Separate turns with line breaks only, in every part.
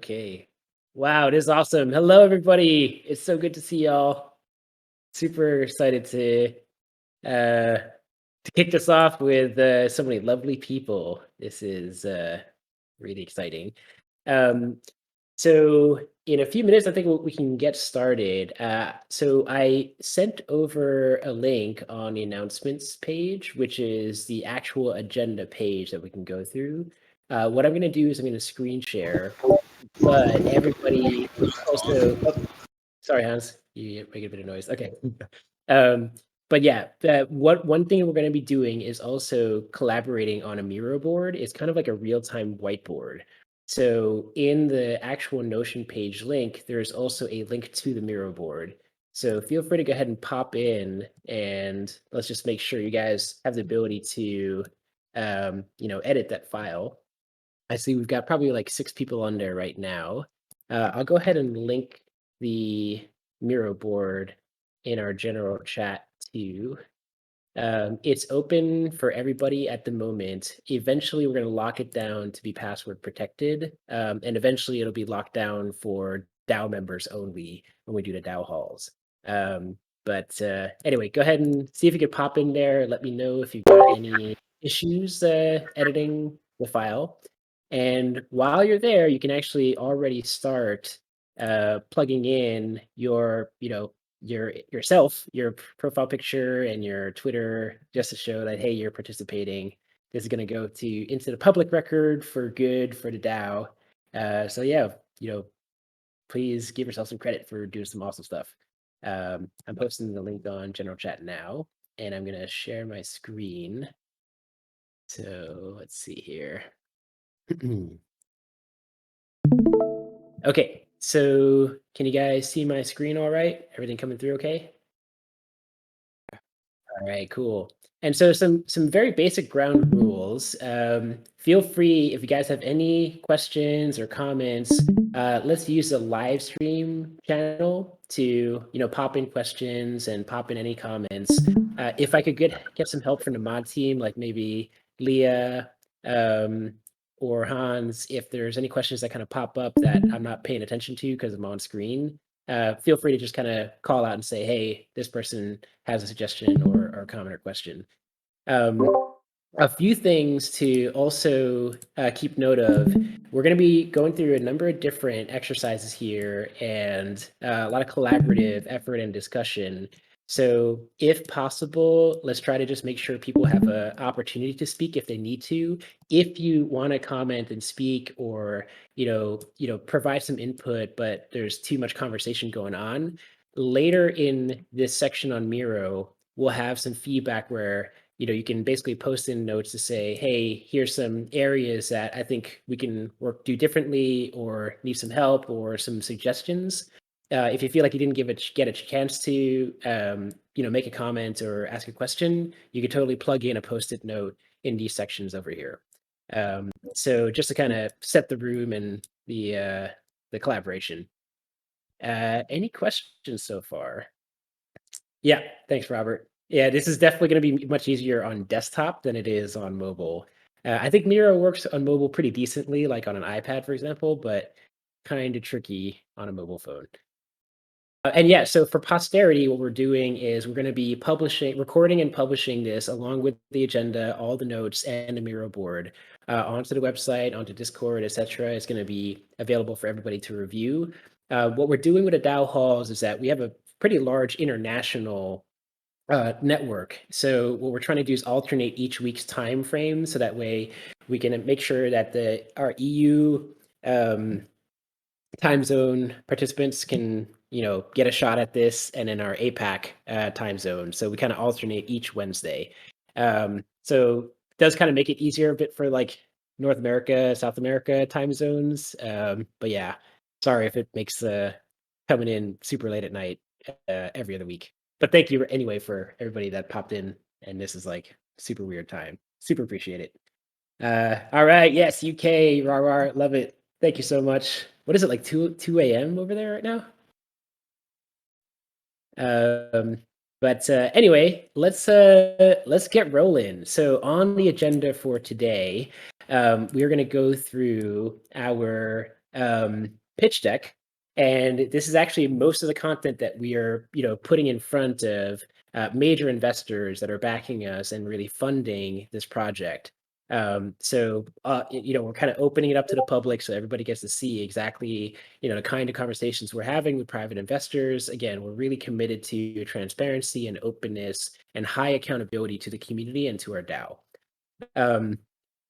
Okay. Wow, it is awesome. Hello, everybody. It's so good to see y'all. Super excited to kick this off with so many lovely people. This is really exciting. Um, so in a few minutes, I think we can get started. So I sent over a link on the announcements page, which is the actual agenda page that we can go through. What I'm going to do is I'm going to screen share, but everybody also. Oh, sorry, Hans, you make a bit of noise. Okay. Um, but yeah, what one thing we're going to be doing is also collaborating on a Miro board. It's kind of like a real-time whiteboard. So in the actual Notion page link, there's also a link to the Miro board. So feel free to go ahead and pop in, and let's just make sure you guys have the ability to, edit that file. I see we've got probably like 6 people on there right now. I'll go ahead and link the Miro board in our general chat too. It's open for everybody at the moment. Eventually, we're going to lock it down to be password protected, and eventually it'll be locked down for DAO members only when we do the DAO halls. But anyway, go ahead and see if you could pop in there. Let me know if you've got any issues editing the file. And while you're there, you can actually already start plugging in yourself, your profile picture and your Twitter, just to show that, hey, you're participating. This is going to go into the public record for good for the DAO. So yeah, please give yourself some credit for doing some awesome stuff. I'm posting the link on general chat now, and I'm going to share my screen. So let's see here. Okay, so can you guys see my screen all right? Everything coming through okay? All right, cool. And so some very basic ground rules. Feel free if you guys have any questions or comments. Let's use the live stream channel to pop in questions and pop in any comments. If I could get some help from the mod team, like maybe Leah or Hans, if there's any questions that kind of pop up that I'm not paying attention to because I'm on screen, feel free to just kind of call out and say, hey, this person has a suggestion or comment or question. A few things to also keep note of. We're going to be going through a number of different exercises here and a lot of collaborative effort and discussion. So if possible, let's try to just make sure people have an opportunity to speak if they need to. If you want to comment and speak or, provide some input, but there's too much conversation going on, later in this section on Miro, we'll have some feedback where you can basically post in notes to say, hey, here's some areas that I think we can do differently or need some help or some suggestions. If you feel like you didn't get a chance to, make a comment or ask a question, you could totally plug in a post-it note in these sections over here. So just to kind of set the room and the collaboration. Any questions so far? Yeah, thanks, Robert. Yeah, this is definitely going to be much easier on desktop than it is on mobile. I think Miro works on mobile pretty decently, like on an iPad, for example, but kind of tricky on a mobile phone. And yeah, so for posterity, what we're doing is we're going to be recording and publishing this along with the agenda, all the notes, and the Miro board onto the website, onto Discord, etc. It's going to be available for everybody to review. What we're doing with the DAO halls is that we have a pretty large international network. So what we're trying to do is alternate each week's time frame, so that way we can make sure that our EU time zone participants can get a shot at this, and in our APAC time zone. So we kind of alternate each Wednesday. So it does kind of make it easier a bit for like North America, South America time zones. But yeah, sorry if it makes coming in super late at night every other week. But thank you anyway for everybody that popped in, and this is like super weird time. Super appreciate it. All right, yes, UK, rah, love it. Thank you so much. What is it, like 2 a.m. over there right now? But anyway, let's get rolling. So on the agenda for today, we're going to go through our pitch deck. And this is actually most of the content that we are, putting in front of major investors that are backing us and really funding this project. We're kind of opening it up to the public so everybody gets to see exactly, the kind of conversations we're having with private investors. Again, we're really committed to transparency and openness and high accountability to the community and to our DAO.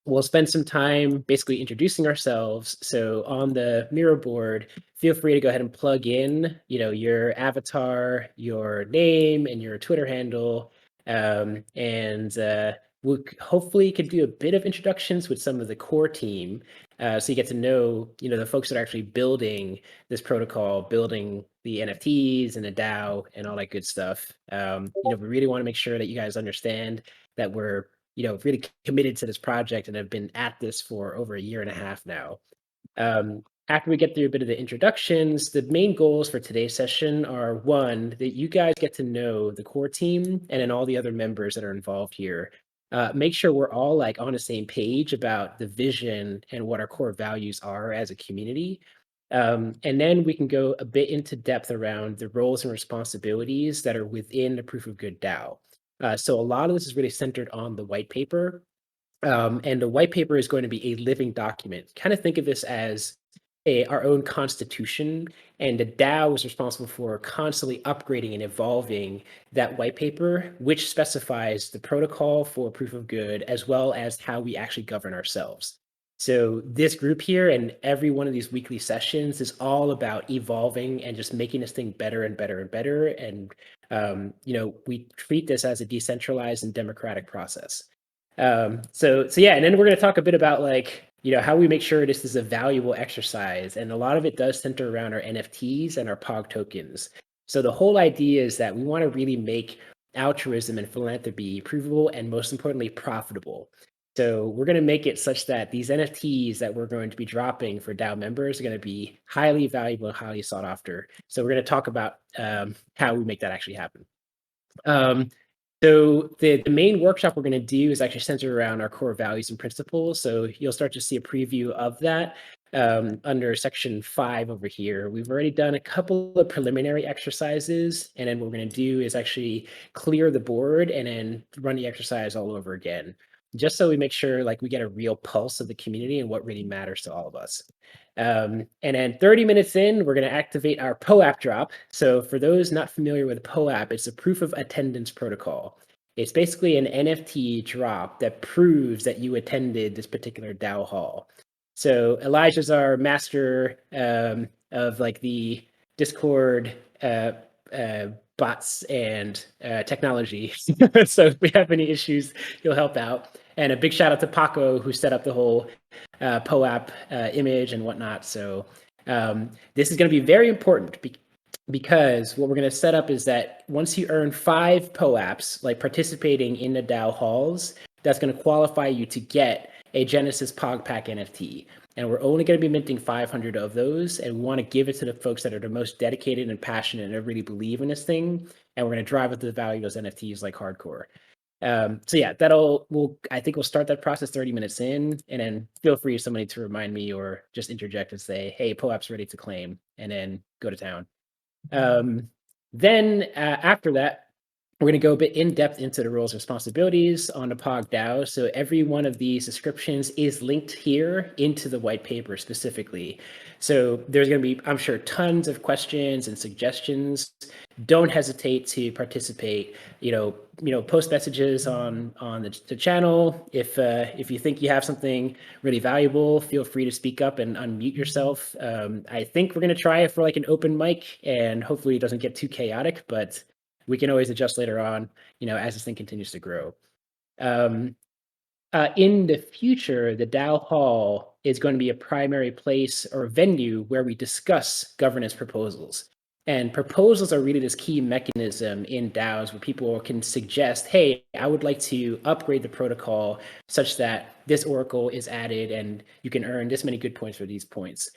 We'll spend some time basically introducing ourselves. So on the Miro board, feel free to go ahead and plug in, your avatar, your name, and your Twitter handle. We hopefully could do a bit of introductions with some of the core team, so you get to know, the folks that are actually building this protocol, building the NFTs and the DAO and all that good stuff. We really want to make sure that you guys understand that we're really committed to this project and have been at this for over a year and a half now. After we get through a bit of the introductions, the main goals for today's session are one, that you guys get to know the core team and then all the other members that are involved here. Make sure we're all like on the same page about the vision and what our core values are as a community. And then we can go a bit into depth around the roles and responsibilities that are within the Proof of Good DAO. So a lot of this is really centered on the white paper. And the white paper is going to be a living document. Kind of think of this as our own constitution, and the DAO is responsible for constantly upgrading and evolving that white paper, which specifies the protocol for proof of good, as well as how we actually govern ourselves. So this group here and every one of these weekly sessions is all about evolving and just making this thing better and better and better. And we treat this as a decentralized and democratic process. Yeah, and then we're going to talk a bit about how we make sure this is a valuable exercise. And a lot of it does center around our NFTs and our POG tokens. So the whole idea is that we want to really make altruism and philanthropy provable and most importantly, profitable. So we're going to make it such that these NFTs that we're going to be dropping for DAO members are going to be highly valuable and highly sought after. So we're going to talk about how we make that actually happen. So the main workshop we're going to do is actually centered around our core values and principles. So you'll start to see a preview of that under section 5 over here. We've already done a couple of preliminary exercises, and then what we're going to do is actually clear the board and then run the exercise all over again, just so we make sure we get a real pulse of the community and what really matters to all of us. And then 30 minutes in, we're going to activate our POAP drop. So for those not familiar with POAP, it's a proof of attendance protocol. It's basically an NFT drop that proves that you attended this particular DAO hall. So Elijah's our master of the Discord bots and technology. So if we have any issues, he'll help out. And a big shout out to Paco, who set up the whole POAP image and whatnot. So this is going to be very important because what we're going to set up is that once you earn 5 POAPs, participating in the DAO halls, that's going to qualify you to get a Genesis POG Pack NFT. And we're only going to be minting 500 of those, and we want to give it to the folks that are the most dedicated and passionate and really believe in this thing. And we're going to drive up the value of those NFTs like hardcore. I think we'll start that process 30 minutes in, and then feel free somebody to remind me or just interject and say, hey, POAP's ready to claim, and then go to town. Then after that, we're going to go a bit in depth into the roles and responsibilities on the POG DAO. So every one of these descriptions is linked here into the white paper specifically. So there's going to be, I'm sure, tons of questions and suggestions. Don't hesitate to participate. Post messages on the channel. If you think you have something really valuable, feel free to speak up and unmute yourself. I think we're going to try it for an open mic, and hopefully it doesn't get too chaotic, but we can always adjust later on, as this thing continues to grow. In the future, the DAO Hall is going to be a primary place or venue where we discuss governance proposals. And proposals are really this key mechanism in DAOs where people can suggest, hey, I would like to upgrade the protocol such that this oracle is added and you can earn this many good points for these points.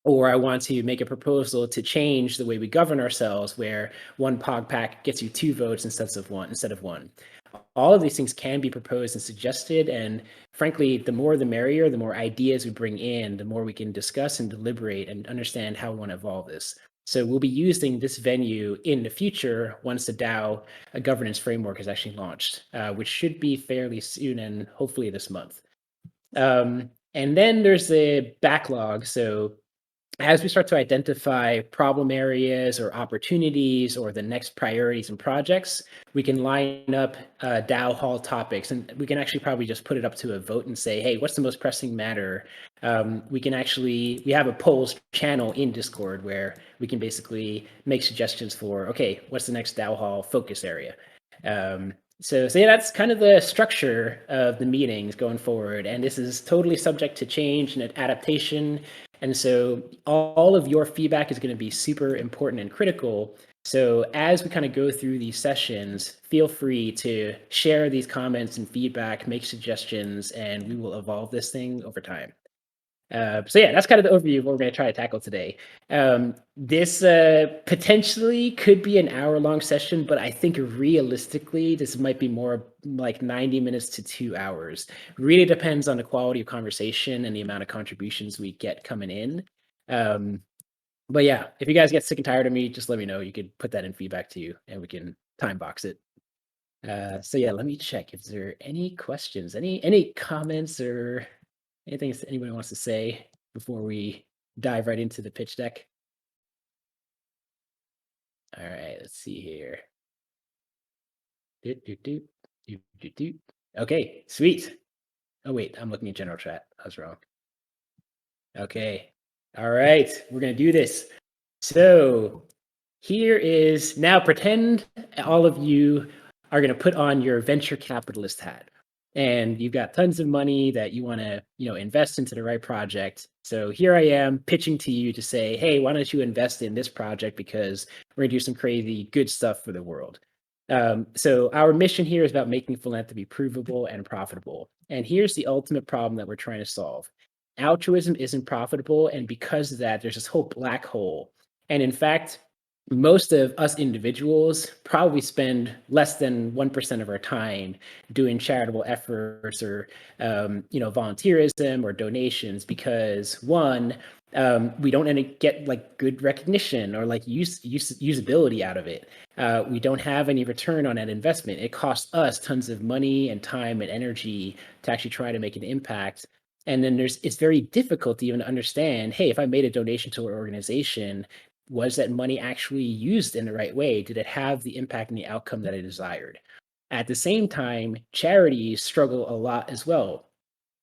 Or I want to make a proposal to change the way we govern ourselves, where one POG pack gets you 2 votes instead of one. all of these things can be proposed and suggested. And frankly, the more the merrier, the more ideas we bring in, the more we can discuss and deliberate and understand how we want to evolve this. So we'll be using this venue in the future once the DAO governance framework is actually launched, which should be fairly soon and hopefully this month. And then there's a backlog. So as we start to identify problem areas or opportunities or the next priorities and projects, we can line up DAO Hall topics, and we can actually probably just put it up to a vote and say, hey, what's the most pressing matter? We have a polls channel in Discord where we can basically make suggestions for, okay, what's the next DAO Hall focus area? So yeah, that's kind of the structure of the meetings going forward. And this is totally subject to change and adaptation. And so all of your feedback is going to be super important and critical. So as we kind of go through these sessions, feel free to share these comments and feedback, make suggestions, and we will evolve this thing over time. So yeah, that's kind of the overview of what we're going to try to tackle today. This potentially could be an hour-long session, but I think realistically, this might be more like 90 minutes to 2 hours. Really depends on the quality of conversation and the amount of contributions we get coming in. But yeah, if you guys get sick and tired of me, just let me know. You could put that in feedback to you, and we can time box it. So yeah, let me check if there are any questions, any comments or anything anybody wants to say before we dive right into the pitch deck? All right, let's see here. Doot, doot, doot, doot, doot, doot. Okay, sweet. Oh wait, I'm looking at general chat. I was wrong. Okay. All right, we're gonna do this. So here is now pretend all of you are going to put on your venture capitalist hat and you've got tons of money that you want to, invest into the right project. So here I am pitching to you to say, hey, why don't you invest in this project because we're going to do some crazy good stuff for the world. So our mission here is about making philanthropy provable and profitable. And here's the ultimate problem that we're trying to solve. Altruism isn't profitable, and because of that, there's this whole black hole. And in fact, most of us individuals probably spend less than 1% of our time doing charitable efforts or volunteerism or donations because one, we don't get like good recognition or like usability out of it. We don't have any return on that investment. It costs us tons of money and time and energy to actually try to make an impact. And then it's very difficult to even understand, hey, if I made a donation to an organization, was that money actually used in the right way? Did it have the impact and the outcome that I desired? At the same time, charities struggle a lot as well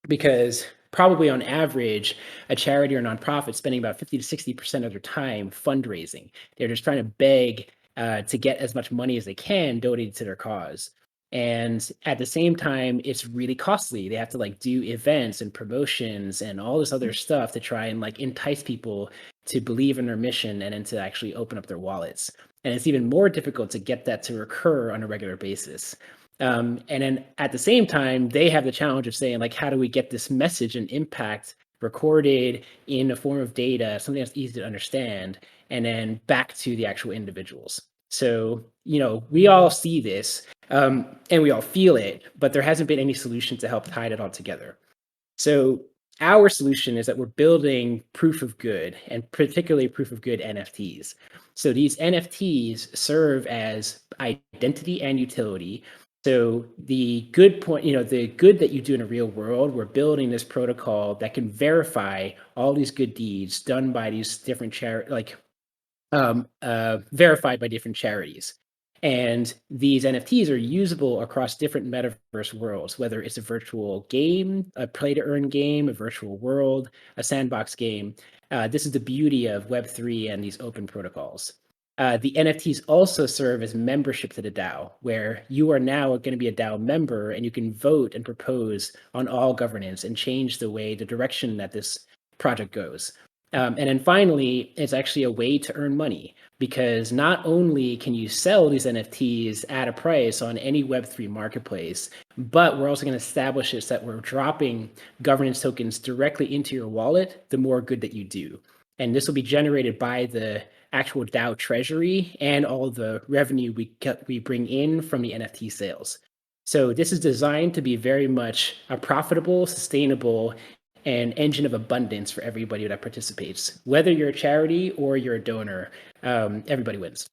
because probably on average, a charity or nonprofit spending about 50 to 60% of their time fundraising. They're just trying to beg to get as much money as they can donated to their cause. And at the same time, it's really costly. They have to like do events and promotions and all this other stuff to try and like entice people to believe in their mission and then to actually open up their wallets. And it's even more difficult to get that to recur on a regular basis. And then at the same time, they have the challenge of saying, like, how do we get this message and impact recorded in a form of data, something that's easy to understand, and then back to the actual individuals? So, we all see this and we all feel it, but there hasn't been any solution to help tie it all together. So our solution is that we're building proof of good and particularly proof of good NFTs. So these NFTs serve as identity and utility. So the good point, the good that you do in a real world, we're building this protocol that can verify all these good deeds done by these different verified by different charities. And these NFTs are usable across different metaverse worlds, whether it's a virtual game, a play to earn game, a virtual world, a sandbox game. This is the beauty of Web3 and these open protocols. The NFTs also serve as membership to the DAO, where you are now going to be a DAO member and you can vote and propose on all governance and change the direction that this project goes. And then finally, it's actually a way to earn money because not only can you sell these NFTs at a price on any Web3 marketplace, but we're also going to establish this that we're dropping governance tokens directly into your wallet the more good that you do. And this will be generated by the actual DAO treasury and all the revenue we bring in from the NFT sales. So this is designed to be very much a profitable, sustainable, and engine of abundance for everybody that participates. Whether you're a charity or you're a donor, everybody wins.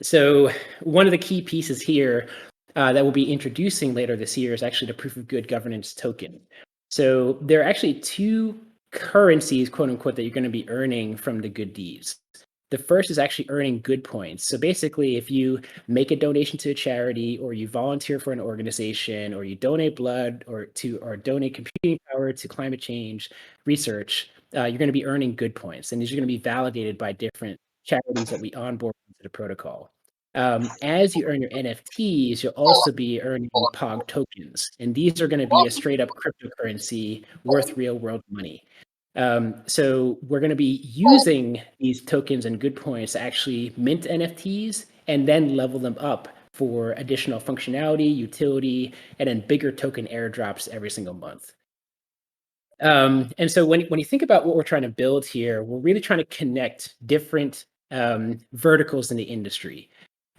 So one of the key pieces here that we'll be introducing later this year is actually the proof of good governance token. So there are actually two currencies, quote unquote, that you're going to be earning from the good deeds. The first is actually earning good points. So basically, if you make a donation to a charity, or you volunteer for an organization, or you donate blood, or donate computing power to climate change research, you're going to be earning good points, and these are going to be validated by different charities that we onboard into the protocol. As you earn your NFTs, you'll also be earning POG tokens, and these are going to be a straight up cryptocurrency worth real world money. So we're going to be using these tokens and good points to actually mint NFTs and then level them up for additional functionality, utility, and then bigger token airdrops every single month. And so when you think about what we're trying to build here, we're really trying to connect different verticals in the industry.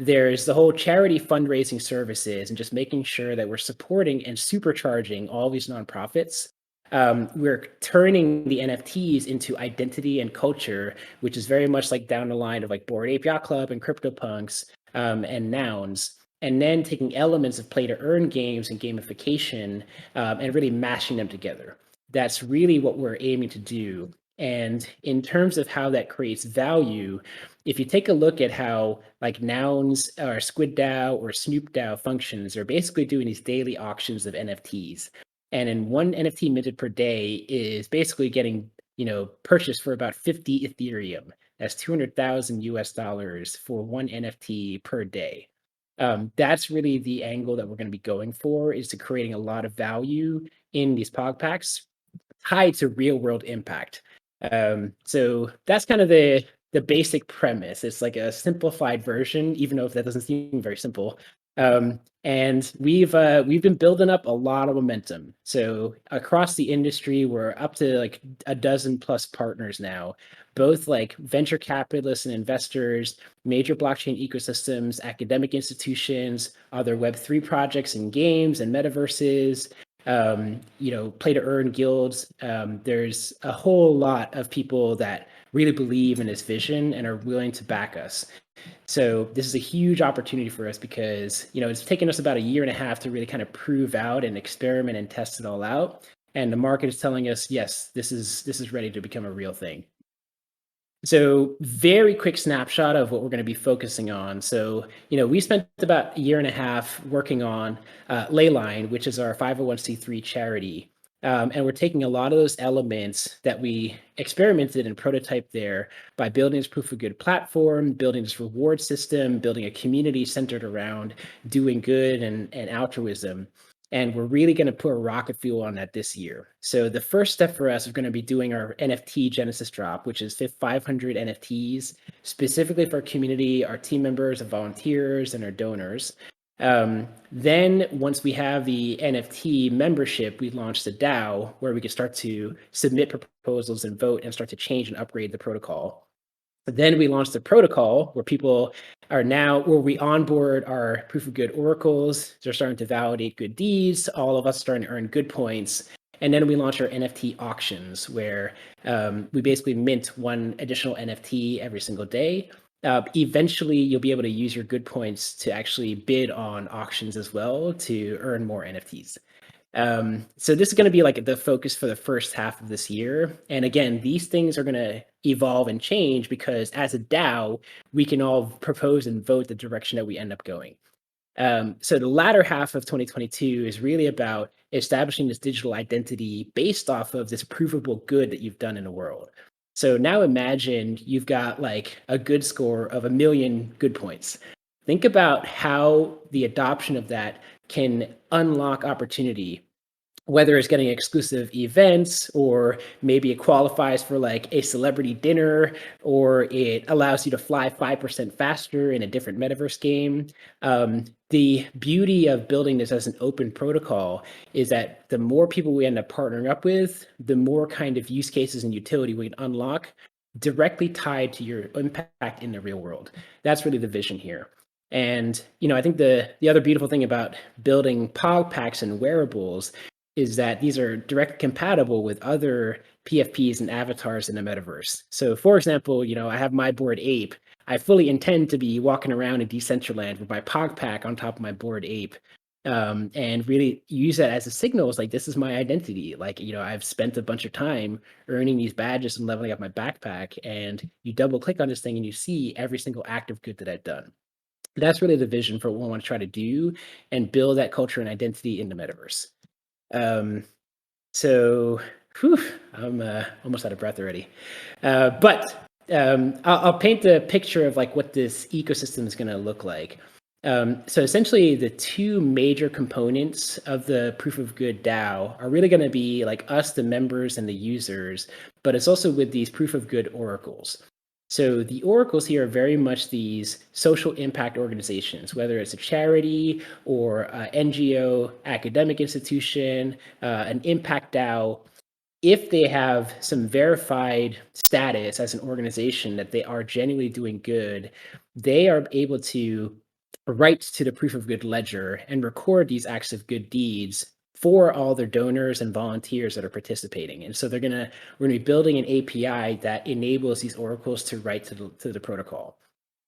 There's the whole charity fundraising services and just making sure that we're supporting and supercharging all these nonprofits. We're turning the NFTs into identity and culture, which is very much like down the line of like Bored Ape Yacht Club and CryptoPunks and Nouns. And then taking elements of play to earn games and gamification and really mashing them together. That's really what we're aiming to do. And in terms of how that creates value, if you take a look at how like Nouns or Squid DAO or Snoop DAO functions, they're basically doing these daily auctions of NFTs. And in one NFT minted per day is basically getting, purchased for about 50 Ethereum. That's 200,000 US dollars for one NFT per day. That's really the angle that we're going to be going for, is to creating a lot of value in these POG packs tied to real world impact. So that's kind of the basic premise. It's like a simplified version, even though if that doesn't seem very simple. And we've been building up a lot of momentum. So across the industry, we're up to like a dozen plus partners now, both like venture capitalists and investors, major blockchain ecosystems, academic institutions, other Web3 projects and games and metaverses, play to earn guilds. There's a whole lot of people that really believe in this vision and are willing to back us. So this is a huge opportunity for us because, it's taken us about a year and a half to really kind of prove out and experiment and test it all out. And the market is telling us, yes, this is ready to become a real thing. So very quick snapshot of what we're going to be focusing on. So, we spent about a year and a half working on Leyline, which is our 501c3 charity. And we're taking a lot of those elements that we experimented and prototyped there by building this proof of good platform, building this reward system, building a community centered around doing good and altruism. And we're really going to put a rocket fuel on that this year. So the first step for us is going to be doing our NFT Genesis drop, which is 500 NFTs specifically for our community, our team members, our volunteers, and our donors. Then once we have the NFT membership, we launched a DAO where we can start to submit proposals and vote and start to change and upgrade the protocol. But then we launched the protocol where people are now, where we onboard our proof of good oracles. They're starting to validate good deeds. All of us starting to earn good points. And then we launch our NFT auctions where we basically mint one additional NFT every single day. Eventually, you'll be able to use your good points to actually bid on auctions as well to earn more NFTs. So this is going to be like the focus for the first half of this year. And again, these things are going to evolve and change because as a DAO, we can all propose and vote the direction that we end up going. So the latter half of 2022 is really about establishing this digital identity based off of this provable good that you've done in the world. So now imagine you've got like a good score of 1,000,000 good points. Think about how the adoption of that can unlock opportunity, whether it's getting exclusive events or maybe it qualifies for like a celebrity dinner or it allows you to fly 5% faster in a different metaverse game. The beauty of building this as an open protocol is that the more people we end up partnering up with, the more kind of use cases and utility we can unlock directly tied to your impact in the real world. That's really the vision here. And I think the other beautiful thing about building POG packs and wearables is that these are direct compatible with other PFPs and avatars in the metaverse. So, for example, I have my Bored Ape. I fully intend to be walking around in Decentraland with my POG pack on top of my Bored Ape, and really use that as a signal. It's like, this is my identity. Like, I've spent a bunch of time earning these badges and leveling up my backpack, and you double click on this thing and you see every single act of good that I've done. That's really the vision for what we want to try to do and build that culture and identity in the metaverse. Um, so, whew, I'm almost out of breath already. But I'll paint the picture of like what this ecosystem is going to look like. So essentially, the two major components of the proof of good DAO are really going to be like us, the members, and the users. But it's also with these proof of good oracles. So the oracles here are very much these social impact organizations, whether it's a charity or NGO, academic institution, an impact DAO. If they have some verified status as an organization that they are genuinely doing good, they are able to write to the proof of good ledger and record these acts of good deeds for all their donors and volunteers that are participating. And so we're gonna be building an API that enables these oracles to write to the protocol.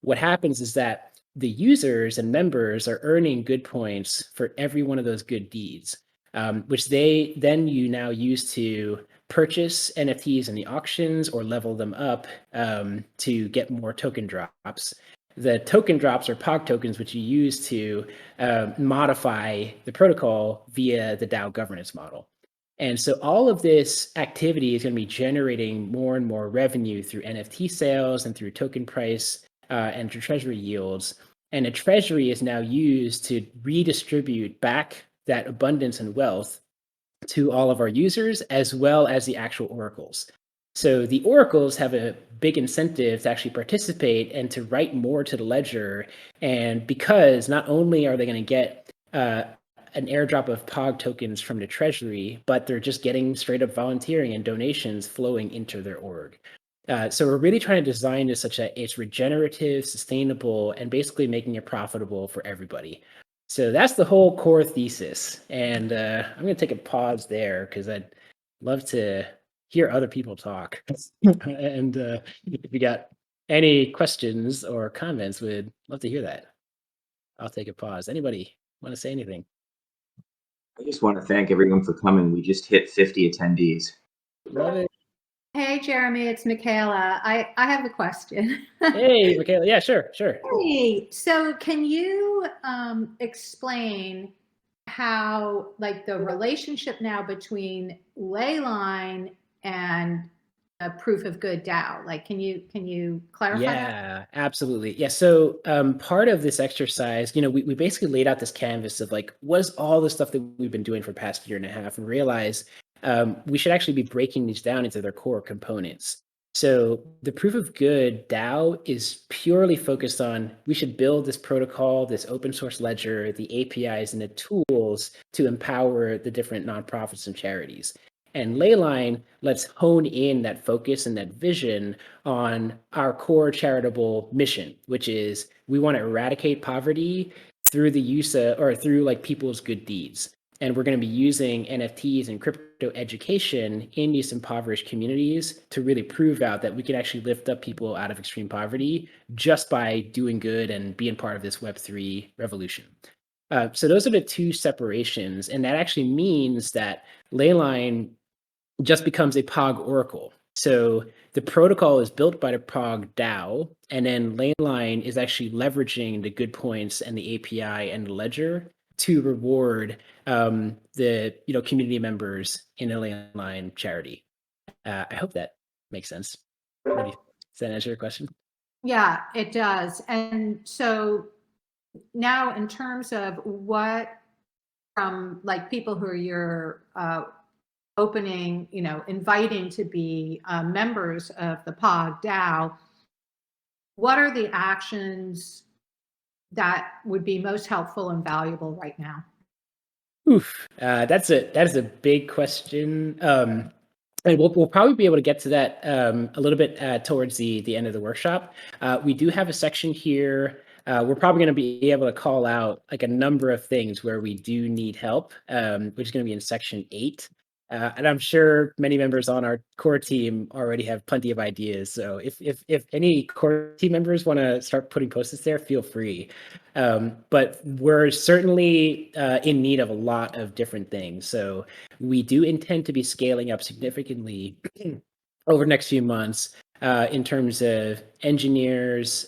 What happens is that the users and members are earning good points for every one of those good deeds, which they then now use to purchase NFTs in the auctions or level them up to get more token drops. The token drops are POG tokens, which you use to modify the protocol via the DAO governance model. And so all of this activity is going to be generating more and more revenue through NFT sales and through token price and through treasury yields. And a treasury is now used to redistribute back that abundance and wealth to all of our users, as well as the actual oracles. So the oracles have a big incentive to actually participate and to write more to the ledger. And because not only are they going to get an airdrop of POG tokens from the treasury, but they're just getting straight up volunteering and donations flowing into their org. So we're really trying to design this such that it's regenerative, sustainable, and basically making it profitable for everybody. So that's the whole core thesis. And I'm going to take a pause there because I'd love to hear other people talk. And if you got any questions or comments, we'd love to hear that. I'll take a pause. Anybody want to say anything?
I just want to thank everyone for coming. We just hit 50 attendees.
Love it.
Hey, Jeremy, it's Michaela. I have a question.
Hey, Michaela. Yeah, sure.
Hey, so can you explain how, like, the relationship now between Leyline and a proof of good DAO? Like, can you clarify that?
Yeah, absolutely. Yeah. So part of this exercise, we basically laid out this canvas of like, what is all the stuff that we've been doing for the past year and a half, and realize we should actually be breaking these down into their core components. So the proof of good DAO is purely focused on we should build this protocol, this open source ledger, the APIs and the tools to empower the different nonprofits and charities. And Leyline lets hone in that focus and that vision on our core charitable mission, which is we want to eradicate poverty through the use of, or through like people's good deeds. And we're going to be using NFTs and crypto education in these impoverished communities to really prove out that we can actually lift up people out of extreme poverty just by doing good and being part of this Web3 revolution. So those are the two separations. And that actually means that Leyline just becomes a POG oracle. So the protocol is built by the POG DAO, and then Leyline is actually leveraging the good points and the API and the ledger to reward the community members in a Leyline charity. I hope that makes sense. Does that answer your question?
Yeah, it does. And so now, in terms of what from like people who are your opening, inviting to be members of the POG DAO, what are the actions that would be most helpful and valuable right now?
Oof, that is a big question. And we'll probably be able to get to that a little bit towards the end of the workshop. We do have a section here we're probably going to be able to call out like a number of things where we do need help, which is going to be in section 8. And I'm sure many members on our core team already have plenty of ideas. So if any core team members want to start putting post-its there, feel free. But we're certainly in need of a lot of different things. So we do intend to be scaling up significantly over the next few months in terms of engineers,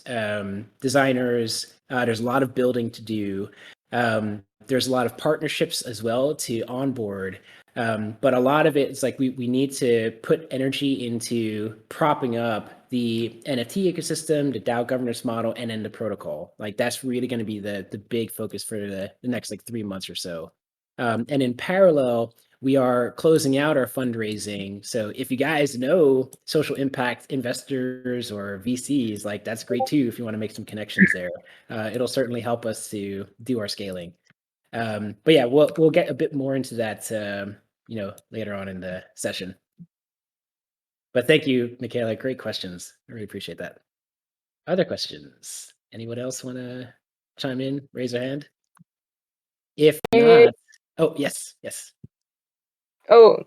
designers. There's a lot of building to do. There's a lot of partnerships as well to onboard. But a lot of it is like we need to put energy into propping up the NFT ecosystem, the DAO governance model, and then the protocol. Like that's really going to be the big focus for the next like 3 months or so. And in parallel, we are closing out our fundraising. So if you guys know social impact investors or VCs, like that's great too. If you want to make some connections there, it'll certainly help us to do our scaling. But yeah, we'll get a bit more into that, later on in the session. But thank you, Michaela. Great questions. I really appreciate that. Other questions? Anyone else want to chime in? Raise their hand. If not, oh yes.
Oh,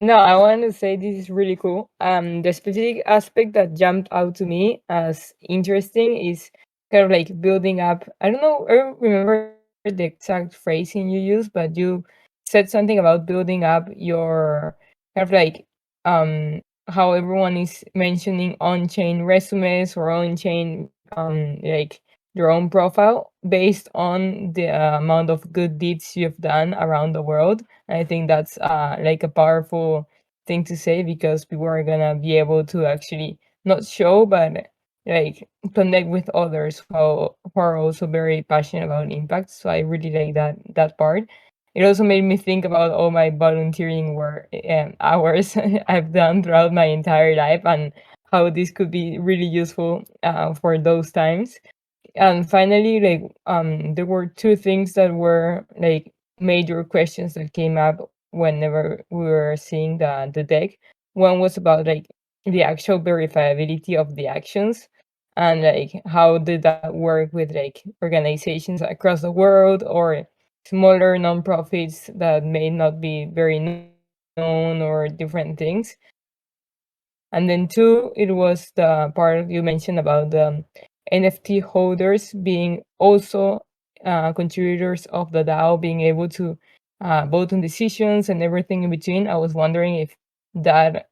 no, I want to say this is really cool. The specific aspect that jumped out to me as interesting is kind of like building up. I don't know, I don't remember the exact phrasing you used, but you said something about building up your kind of like how everyone is mentioning on-chain resumes or on-chain like your own profile based on the amount of good deeds you've done around the world. I think that's like a powerful thing to say because people are gonna be able to actually not show but like connect with others who are also very passionate about impact. So I really like that part. It also made me think about all my volunteering work hours I've done throughout my entire life and how this could be really useful for those times. And finally, like there were two things that were like major questions that came up whenever we were seeing the deck. One was about like the actual verifiability of the actions and like how did that work with like organizations across the world or smaller nonprofits that may not be very known or different things. And then two, it was the part you mentioned about the NFT holders being also contributors of the DAO, being able to vote on decisions and everything in between. I was wondering if that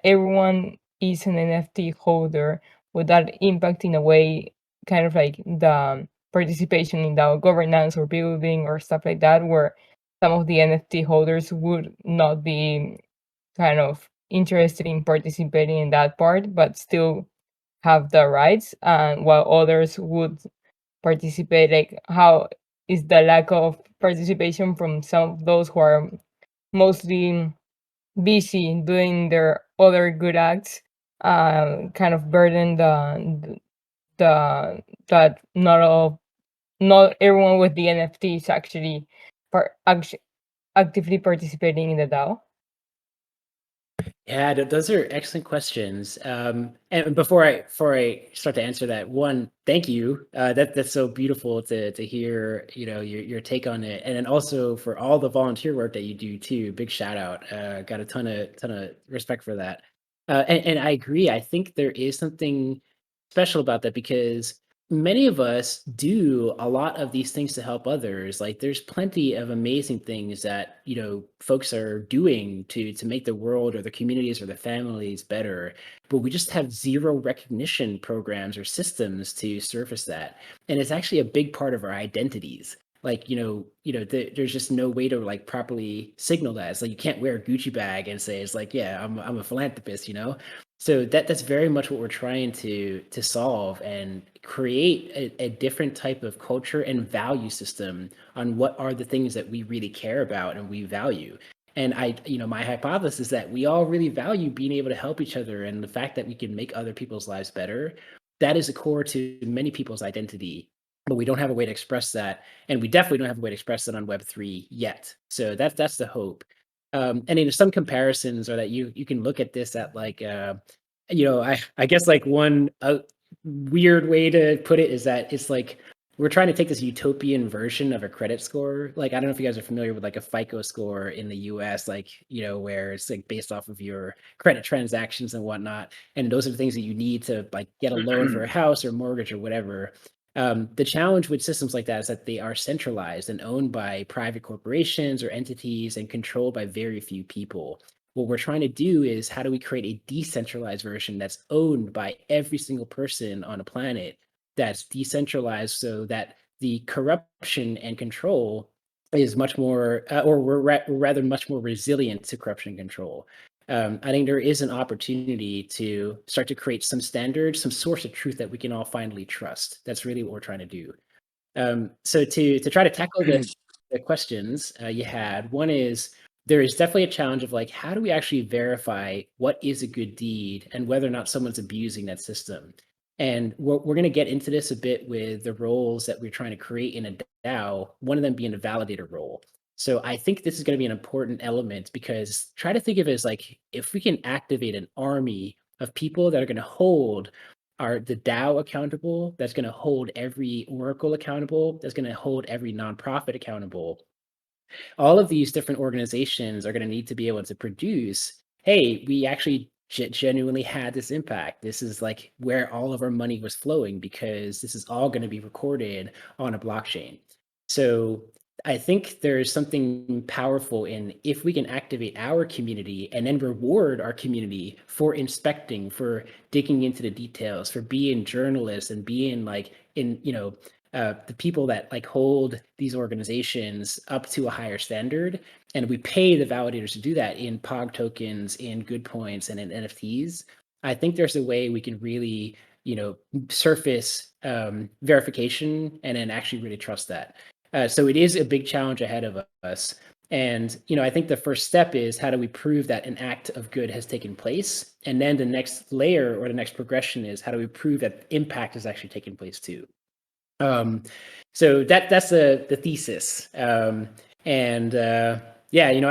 everyone is an NFT holder, would that impact in a way kind of like the participation in DAO governance or building or stuff like that, where some of the NFT holders would not be kind of interested in participating in that part, but still have the rights, and while others would participate, like how is the lack of participation from some of those who are mostly busy doing their other good acts, kind of burden the that not everyone with the NFT is actually actively participating in the DAO.
Yeah, those are excellent questions. And before I start to answer that, one, thank you. That's so beautiful to hear, your take on it, and then also for all the volunteer work that you do too. Big shout out. Got a ton of respect for that. And I agree. I think there is something special about that because many of us do a lot of these things to help others. Like there's plenty of amazing things that folks are doing to make the world or the communities or the families better, but we just have zero recognition programs or systems to surface that. And it's actually a big part of our identities. Like there's just no way to like properly signal that. It's like you can't wear a Gucci bag and say it's like, yeah, I'm a philanthropist. So that's very much what we're trying to solve and create a different type of culture and value system on what are the things that we really care about and we value. And my hypothesis is that we all really value being able to help each other, and the fact that we can make other people's lives better, that is a core to many people's identity. But we don't have a way to express that, and we definitely don't have a way to express that on Web3 yet. So that's the hope. And some comparisons are that you can look at this at like I guess like one weird way to put it is that it's like we're trying to take this utopian version of a credit score. Like, I don't know if you guys are familiar with like a FICO score in the US, like, where it's like based off of your credit transactions and whatnot. And those are the things that you need to like get a loan for a house or mortgage or whatever. The challenge with systems like that is that they are centralized and owned by private corporations or entities and controlled by very few people. What we're trying to do is how do we create a decentralized version that's owned by every single person on a planet, that's decentralized so that the corruption and control is much more, or we're rather much more resilient to corruption and control. I think there is an opportunity to start to create some standards, some source of truth that we can all finally trust. That's really what we're trying to do. So to try to tackle the questions you had, one is there is definitely a challenge of like, how do we actually verify what is a good deed and whether or not someone's abusing that system? And we're going to get into this a bit with the roles that we're trying to create in a DAO, one of them being a validator role. So I think this is going to be an important element because try to think of it as like, if we can activate an army of people that are going to hold the DAO accountable, that's going to hold every Oracle accountable, that's going to hold every nonprofit accountable. All of these different organizations are going to need to be able to produce, hey, we actually genuinely had this impact. This is like where all of our money was flowing because this is all going to be recorded on a blockchain. So I think there's something powerful in if we can activate our community and then reward our community for inspecting, for digging into the details, for being journalists and being like the people that like hold these organizations up to a higher standard, and we pay the validators to do that in POG tokens, in good points, and in NFTs. I think there's a way we can really, surface verification and then actually really trust that. So it is a big challenge ahead of us. And, I think the first step is how do we prove that an act of good has taken place? And then the next layer or the next progression is how do we prove that impact has actually taken place too? So that's the thesis. I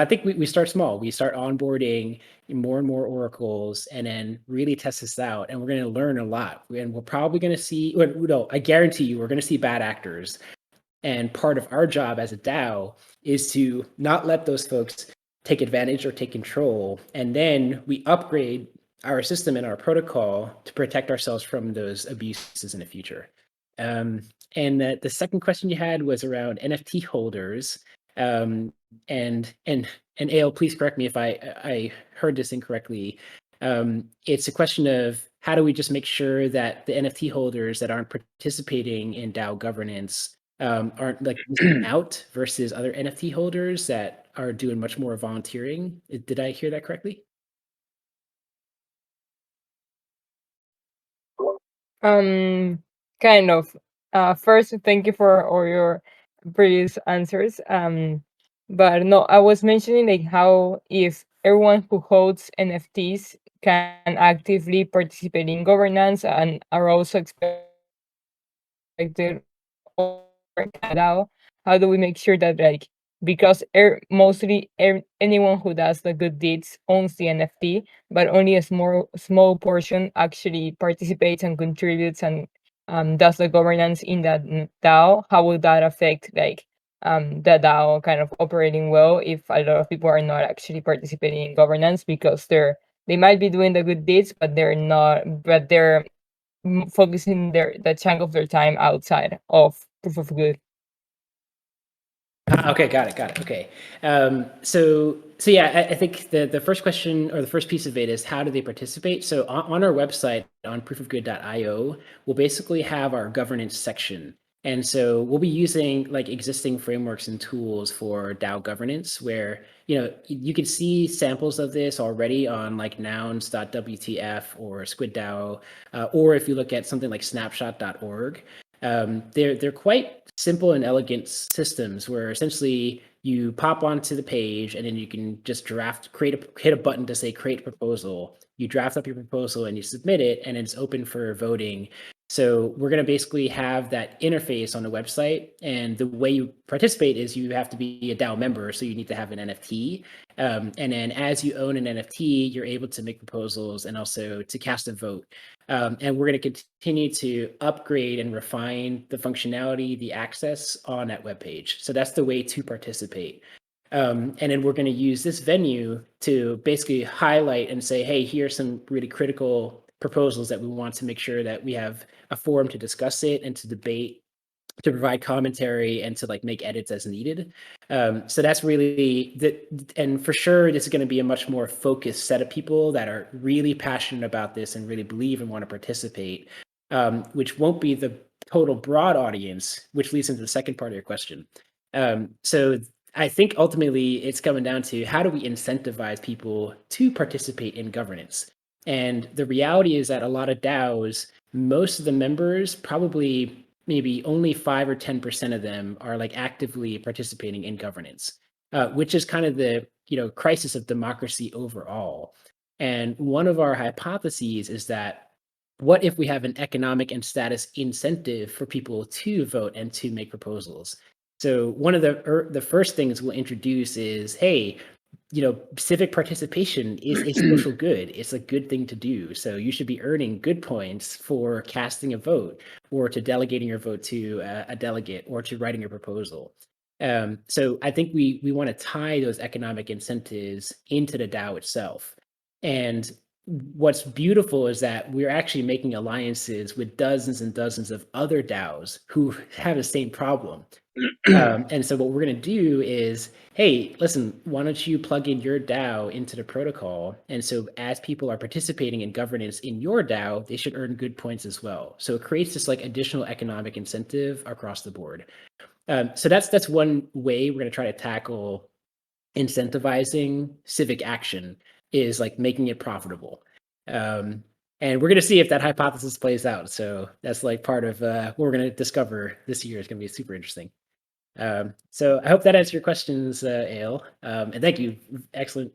think we start small. We start onboarding more and more oracles and then really test this out. And we're going to learn a lot. And we're probably going to see, no, I guarantee you, we're going to see bad actors. And part of our job as a DAO is to not let those folks take advantage or take control. And then we upgrade our system and our protocol to protect ourselves from those abuses in the future. And the second question you had was around NFT holders. And Ale, please correct me if I heard this incorrectly. It's a question of how do we just make sure that the NFT holders that aren't participating in DAO governance aren't like missing out versus other NFT holders that are doing much more volunteering. Did I hear that correctly?
Kind of. First, thank you for all your previous answers. But no, I was mentioning like how if everyone who holds NFTs can actively participate in governance and are also expected or DAO, how do we make sure that like because mostly anyone who does the good deeds owns the NFT, but only a small portion actually participates and contributes and does the governance in that DAO? How will that affect like the DAO kind of operating well if a lot of people are not actually participating in governance because they might be doing the good deeds, but they're focusing the chunk of their time outside of proof of good.
Okay, got it. Okay. So yeah, I think the first question or the first piece of it is how do they participate? So on our website on proofofgood.io, we'll basically have our governance section. And so we'll be using like existing frameworks and tools for DAO governance where, you can see samples of this already on like nouns.wtf or SquidDAO, or if you look at something like snapshot.org. They're quite simple and elegant systems where essentially you pop onto the page and then you can just hit a button to say create a proposal. You draft up your proposal and you submit it, and it's open for voting. So we're going to basically have that interface on the website, and the way you participate is you have to be a DAO member, so you need to have an NFT. And then as you own an NFT, you're able to make proposals and also to cast a vote. And we're going to continue to upgrade and refine the functionality, the access on that webpage. So that's the way to participate. And then we're going to use this venue to basically highlight and say, hey, here's some really critical proposals that we want to make sure that we have a forum to discuss it and to debate, to provide commentary, and to like make edits as needed. So that's really and for sure, this is going to be a much more focused set of people that are really passionate about this and really believe and want to participate, which won't be the total broad audience, which leads into the second part of your question. So I think ultimately it's coming down to how do we incentivize people to participate in governance? And the reality is that a lot of DAOs, most of the members, probably maybe only 5 or 10% of them are like actively participating in governance, which is kind of the crisis of democracy overall. And one of our hypotheses is that what if we have an economic and status incentive for people to vote and to make proposals? So one of the first things we'll introduce is, hey, civic participation is a social good. It's a good thing to do. So you should be earning good points for casting a vote, or to delegating your vote to a delegate, or to writing a proposal. So I think we want to tie those economic incentives into the DAO itself. And what's beautiful is that we're actually making alliances with dozens and dozens of other DAOs who have the same problem. And so what we're going to do is, hey, listen, why don't you plug in your DAO into the protocol? And so as people are participating in governance in your DAO, they should earn good points as well. So it creates this like additional economic incentive across the board. So that's one way we're going to try to tackle incentivizing civic action, is like making it profitable. And we're going to see if that hypothesis plays out. So that's like part of what we're going to discover this year. Is going to be super interesting. So I hope that answers your questions, Ale. And thank you. Excellent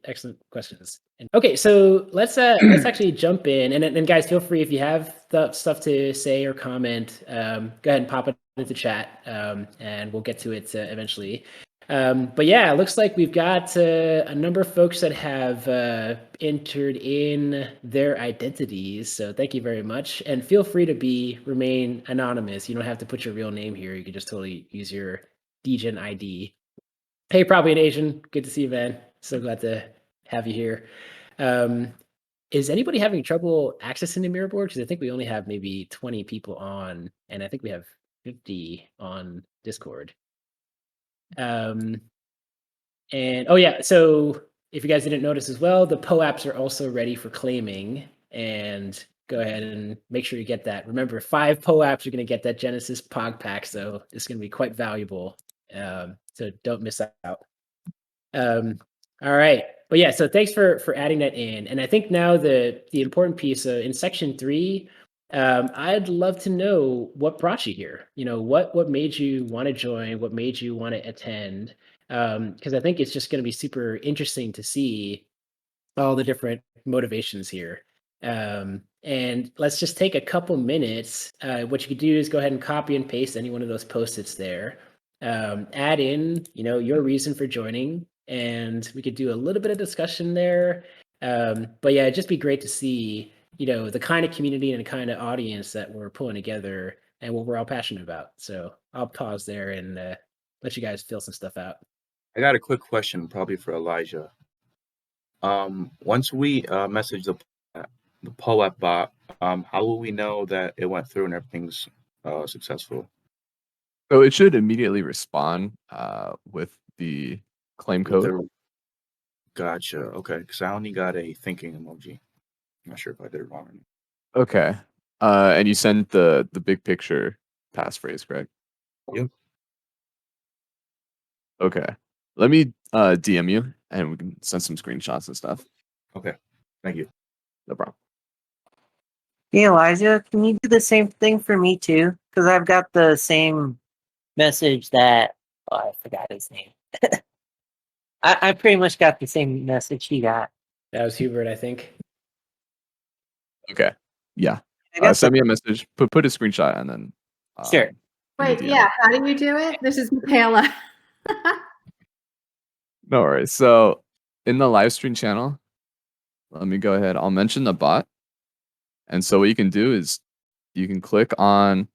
questions. Okay, so let's actually jump in. And then guys, feel free if you have stuff to say or comment, go ahead and pop it into chat, and we'll get to it eventually. But yeah, it looks like we've got a number of folks that have entered in their identities. So thank you very much. And feel free to remain anonymous. You don't have to put your real name here. You can just totally use your DGen ID. Hey, probably an Asian. Good to see you, man. So glad to have you here. Is anybody having trouble accessing the mirror board? Because I think we only have maybe 20 people on, and I think we have 50 on Discord. And oh yeah, so if you guys didn't notice as well, the POAPs are also ready for claiming, and go ahead and make sure you get that. Remember, 5 POAPs are going to get that Genesis POG pack, so it's going to be quite valuable. So don't miss out. All right, but yeah, so thanks for adding that in. And I think now the important piece in section 3, I'd love to know what brought you here. What made you want to join? What made you want to attend? Because I think it's just going to be super interesting to see all the different motivations here. And let's just take a couple minutes. What you could do is go ahead and copy and paste any one of those post-its there. Add in, your reason for joining, and we could do a little bit of discussion there. But yeah, it'd just be great to see, the kind of community and the kind of audience that we're pulling together and what we're all passionate about. So I'll pause there and let you guys fill some stuff out.
I got a quick question, probably for Elijah. Once we message the POAP bot, how will we know that it went through and everything's successful?
So it should immediately respond with the claim code.
Gotcha. Okay, because I only got a thinking emoji. I'm not sure if I did it wrong or not.
Okay. And you sent the big picture passphrase, correct?
Yep.
Okay. Let me DM you and we can send some screenshots and stuff.
Okay. Thank you.
No problem.
Hey, Elijah, can you do the same thing for me too? Because I've got the same message that I forgot his name. I pretty much got the same message he got.
That was Hubert, I think.
Okay. Yeah.
I got
Send me a message. Put a screenshot and then.
Sure.
in the
Wait,
DM.
yeah. How do you do it? This is Michaela.
No worries. So in the live stream channel, let me go ahead. I'll mention the bot. And so what you can do is you can click on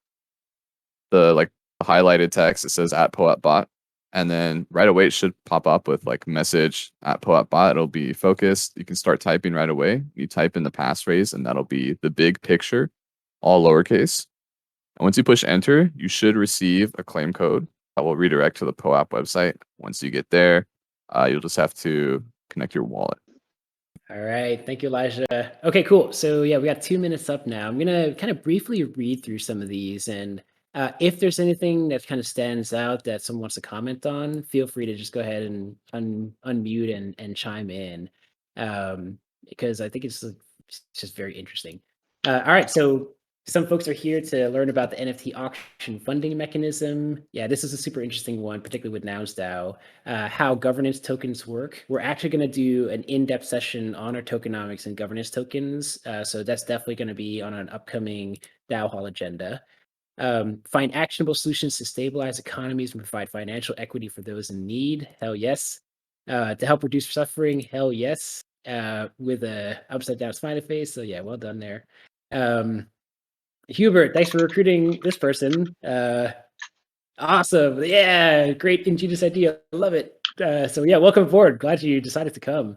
the highlighted text that says @POETBot. And then right away it should pop up with like message @POETBot. It'll be focused. You can start typing right away. You type in the passphrase and that'll be the big picture, all lowercase. And once you push enter, you should receive a claim code that will redirect to the POAP website. Once you get there, you'll just have to connect your wallet.
All right. Thank you, Elijah. Okay, cool. So yeah, we got 2 minutes up now. I'm going to kind of briefly read through some of these. And if there's anything that kind of stands out that someone wants to comment on, feel free to just go ahead and unmute and chime in. Because I think it's just very interesting. All right. So some folks are here to learn about the NFT auction funding mechanism. Yeah, this is a super interesting one, particularly with NounsDAO. How governance tokens work. We're actually going to do an in-depth session on our tokenomics and governance tokens. So that's definitely going to be on an upcoming DAO Hall agenda. Find actionable solutions to stabilize economies and provide financial equity for those in need. Hell yes. To help reduce suffering. Hell yes. With a upside down smiley face. So yeah, well done there. Hubert, thanks for recruiting this person. Awesome. Yeah, great ingenious idea. Love it. So yeah, welcome aboard. Glad you decided to come.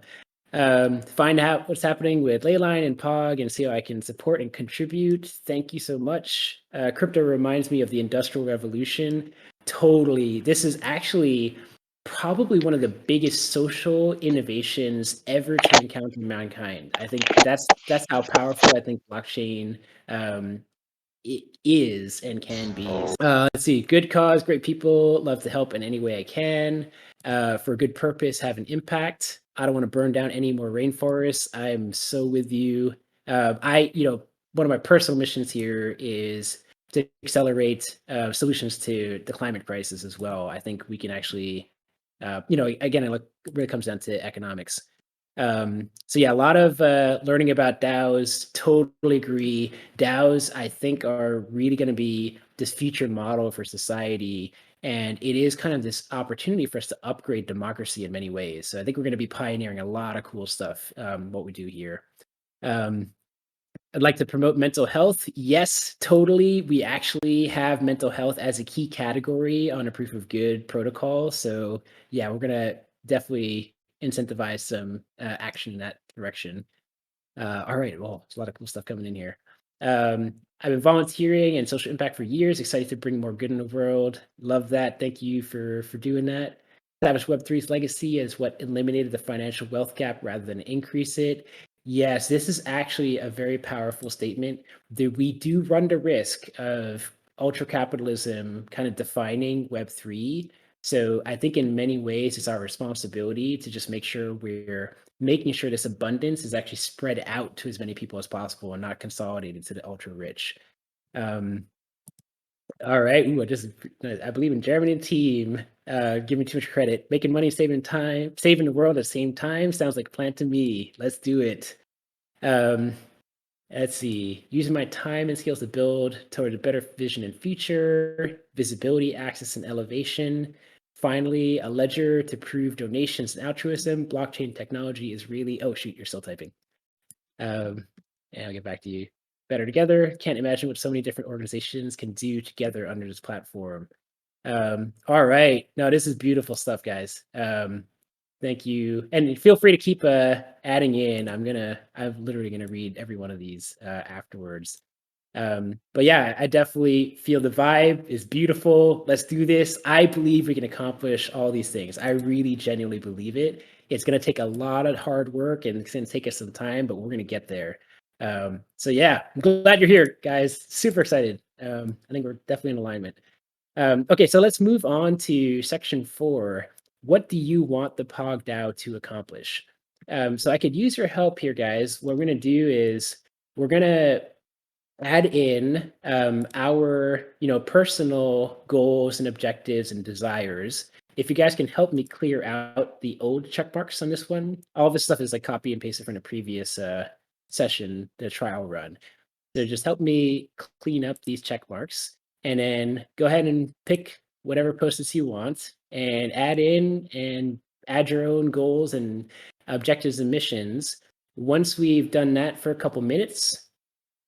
Find out what's happening with Leyline and POG and see how I can support and contribute. Thank you so much. Crypto reminds me of the Industrial Revolution. Totally. This is actually probably one of the biggest social innovations ever to encounter mankind. I think that's how powerful I think blockchain it is and can be. Let's see. Good cause, great people. Love to help in any way I can. For a good purpose, have an impact. I don't want to burn down any more rainforests. I'm so with you. One of my personal missions here is to accelerate solutions to the climate crisis as well. I think we can actually, again, it really comes down to economics. So yeah, a lot of learning about DAOs. Totally agree. DAOs, I think, are really going to be this future model for society, and it is kind of this opportunity for us to upgrade democracy in many ways. So I think we're going to be pioneering a lot of cool stuff. What we do here. I'd like to promote mental health. Yes, totally. We actually have mental health as a key category on a proof of good protocol. So yeah, we're gonna definitely incentivize some action in that direction. All right, well, there's a lot of cool stuff coming in here. I've been volunteering and social impact for years. Excited to bring more good in the world. Love that. Thank you for doing that. Establish Web3's legacy as what eliminated the financial wealth gap rather than increase it. Yes, this is actually a very powerful statement. That we do run the risk of ultra capitalism kind of defining Web3. So I think in many ways it's our responsibility to just make sure we're making sure this abundance is actually spread out to as many people as possible and not consolidated to the ultra rich. All right. Ooh, I believe in Germany team. Giving too much credit. Making money, saving time, saving the world at the same time. Sounds like a plan to me. Let's do it. Let's see. Using my time and skills to build toward a better vision and future, visibility, access, and elevation. Finally, a ledger to prove donations and altruism. Blockchain technology is really, oh shoot, you're still typing. And I'll get back to you. Better together. Can't imagine what so many different organizations can do together under this platform. All right. No, this is beautiful stuff, guys. Thank you. And feel free to keep adding in. I'm literally gonna read every one of these afterwards. But yeah, I definitely feel the vibe is beautiful. Let's do this. I believe we can accomplish all these things. I really genuinely believe it. It's going to take a lot of hard work and it's going to take us some time, but we're going to get there. So yeah, I'm glad you're here, guys. Super excited. I think we're definitely in alignment. Okay, so let's move on to section 4. What do you want the POG DAO to accomplish? So I could use your help here, guys. What we're going to do is we're going to add in our personal goals and objectives and desires. If you guys can help me clear out the old check marks on this one, all this stuff is like copy and pasted from the previous session, the trial run. So just help me clean up these check marks, and then go ahead and pick whatever post-its you want and add in and add your own goals and objectives and missions. Once we've done that for a couple minutes,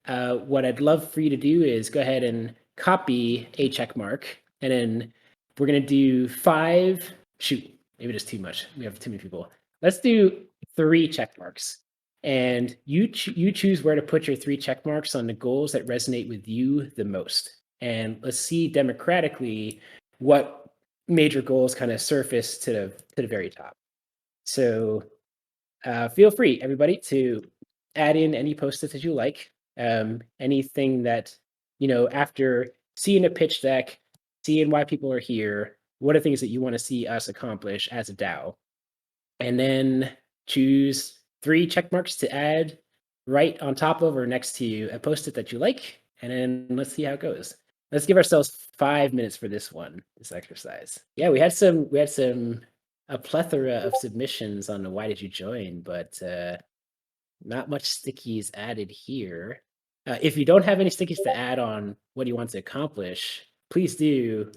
what I'd love for you to do is go ahead and copy a check mark, and then we're going to do 5. Shoot, maybe that's too much. We have too many people. Let's do 3 check marks. And you choose where to put your 3 check marks on the goals that resonate with you the most. And let's see democratically what major goals kind of surface to the very top. So feel free, everybody, to add in any post-its that you like. Anything that, after seeing a pitch deck, seeing why people are here, what are things that you want to see us accomplish as a DAO? And then choose 3 check marks to add right on top of or next to a post-it that you like. And then let's see how it goes. Let's give ourselves 5 minutes for this exercise. Yeah, we had a plethora of submissions on the why did you join, but not much stickies added here. If you don't have any stickies to add on what you want to accomplish, please do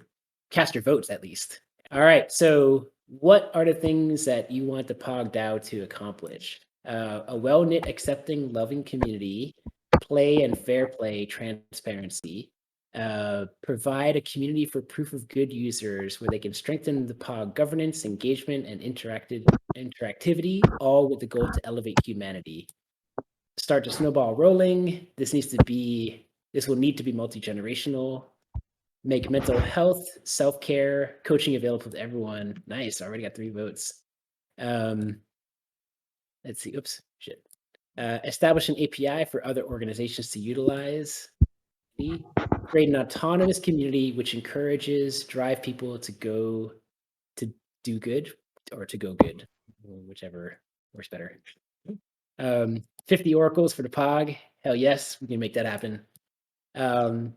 cast your votes at least. All right, so what are the things that you want the POG DAO to accomplish? A well-knit, accepting, loving community, play and fair play, transparency, provide a community for proof of good users where they can strengthen the POG governance, engagement, and interactivity, all with the goal to elevate humanity. Start the snowball rolling. This will need to be multi-generational. Make mental health, self-care, coaching available to everyone. Nice, already got 3 votes. Let's see, oops, shit. Establish an API for other organizations to utilize. Create an autonomous community which encourages, drive people to go to do good or to go good, whichever works better. 50 oracles for the POG. Hell yes, we can make that happen.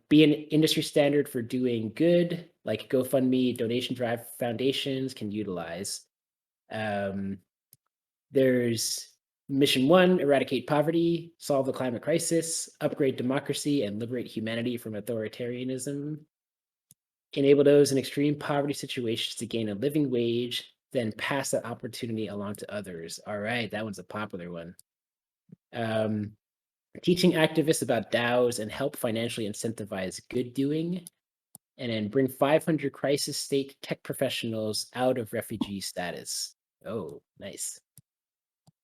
Be an industry standard for doing good, like GoFundMe, donation drive foundations can utilize. There's Mission 1, eradicate poverty, solve the climate crisis, upgrade democracy, and liberate humanity from authoritarianism. Enable those in extreme poverty situations to gain a living wage, then pass that opportunity along to others. All right, that one's a popular one. Teaching activists about DAOs and help financially incentivize good doing. And then bring 500 crisis state tech professionals out of refugee status. Oh, nice.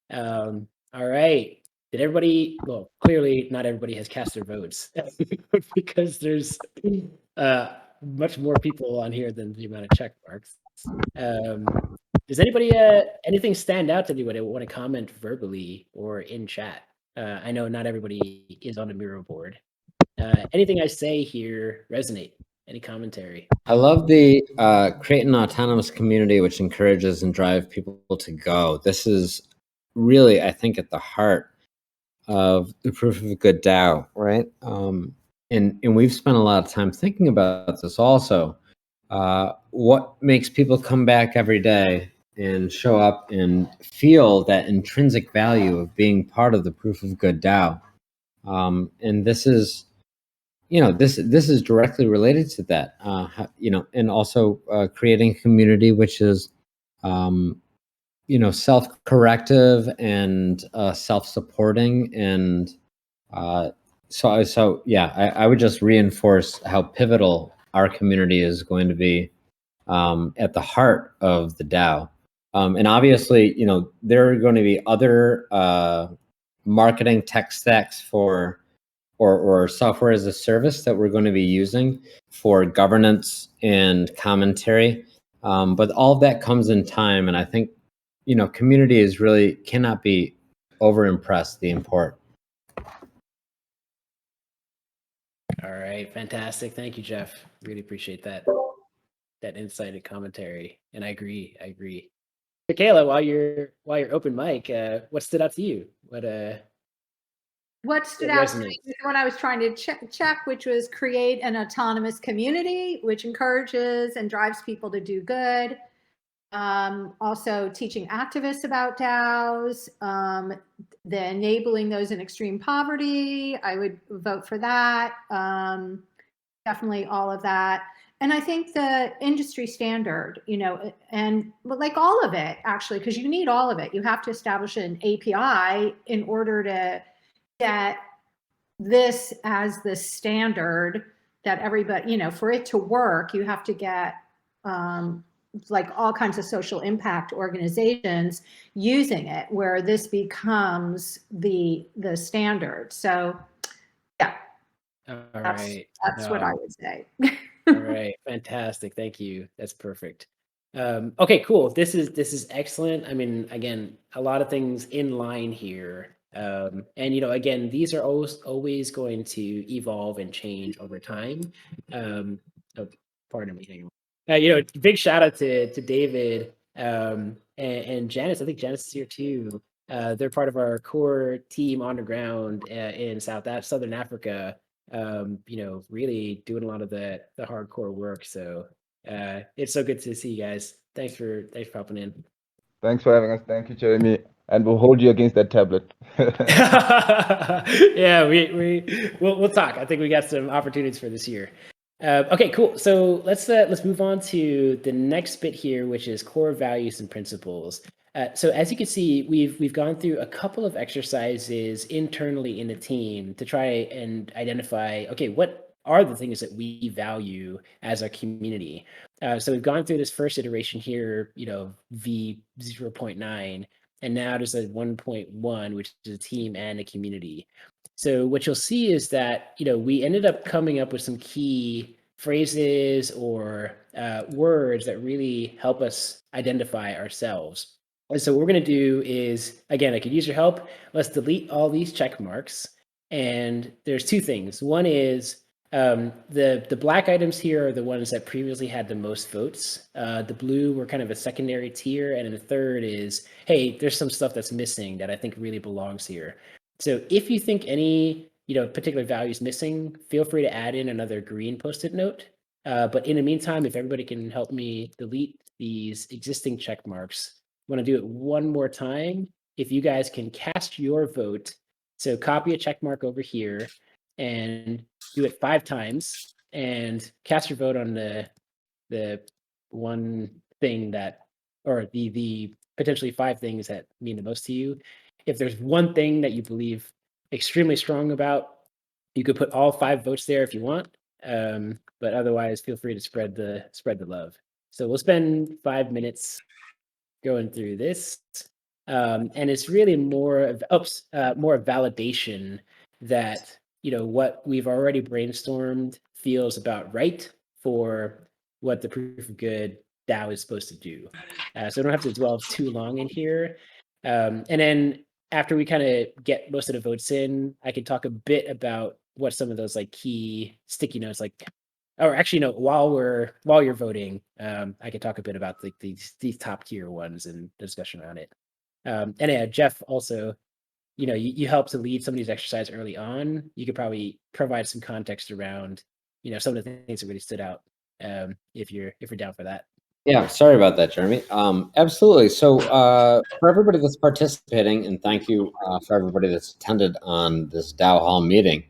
All right. Did everybody, well, clearly not everybody has cast their votes because there's much more people on here than the amount of check marks. Does anybody, anything stand out to anybody want to comment verbally or in chat? I know not everybody is on the Miro board. Anything I say here resonate? Any commentary?
I love the create an autonomous community which encourages and drives people to go. This is really, I think, at the heart of the proof of a good DAO, right? And we've spent a lot of time thinking about this also. What makes people come back every day and show up and feel that intrinsic value of being part of the proof of good DAO? And this is, this is directly related to that, and also creating a community which is, self-corrective and self-supporting, and so yeah, I would just reinforce how pivotal our community is going to be at the heart of the DAO. And obviously, there are going to be other marketing tech stacks for or software as a service that we're going to be using for governance and commentary. But all of that comes in time. And I think, community is really cannot be over-impressed the import.
All right, fantastic. Thank you, Jeff. Really appreciate that insight and commentary. And I agree. Michaela, while you're open mic, what stood out to you?
What stood out to me was when I was trying to check, which was create an autonomous community, which encourages and drives people to do good. Also teaching activists about DAOs, the enabling those in extreme poverty. I would vote for that. Definitely all of that. And I think the industry standard, and like all of it, actually, because you need all of it. You have to establish an API in order to get this as the standard that everybody, for it to work, you have to get like all kinds of social impact organizations using it, where this becomes the standard. So yeah,
All
that's
right.
what I would say.
All right, fantastic. Thank you. That's perfect. Okay, cool. This is excellent. I mean, again, a lot of things in line here. And again, these are always going to evolve and change over time. Oh, pardon me. Hang on. Big shout out to David and Janice. I think Janice is here too. They're part of our core team on the ground in Southern Africa. Really doing a lot of the hardcore work. So it's so good to see you guys. Thanks for popping in.
Thanks for having us. Thank you, Jeremy. And we'll hold you against that tablet.
Yeah, we'll talk. I think we got some opportunities for this year. Okay, cool. So let's move on to the next bit here, which is core values and principles. So as you can see, we've gone through a couple of exercises internally in the team to try and identify, okay, what are the things that we value as a community? So we've gone through this first iteration here, V 0.9, and now there's a 1.1, which is a team and a community. So what you'll see is that, we ended up coming up with some key phrases or words that really help us identify ourselves. And so what we're going to do is, again, I could use your help. Let's delete all these check marks. And there's two things. One is the black items here are the ones that previously had the most votes. The blue were kind of a secondary tier. And then the third is, hey, there's some stuff that's missing that I think really belongs here. So if you think any particular value is missing, feel free to add in another green Post-it note. But in the meantime, if everybody can help me delete these existing check marks, I want to do it one more time. If you guys can cast your vote, so copy a check mark over here and do it 5 times and cast your vote on the one thing that, or the potentially 5 things that mean the most to you. If there's one thing that you believe extremely strong about, you could put all 5 votes there if you want. But otherwise, feel free to spread the love. So we'll spend 5 minutes going through this. And it's really more of validation that what we've already brainstormed feels about right for what the proof of good DAO is supposed to do. So I don't have to dwell too long in here. And then after we kind of get most of the votes in, I can talk a bit about what some of those like key sticky notes or actually, no. While you're voting, I could talk a bit about these top tier ones and discussion around it. And yeah, Jeff also, you help to lead some of these exercises early on. You could probably provide some context around, some of the things that really stood out. If you're down for that.
Yeah, sorry about that, Jeremy. Absolutely. So for everybody that's participating, and thank you for everybody that's attended on this DAO Hall meeting.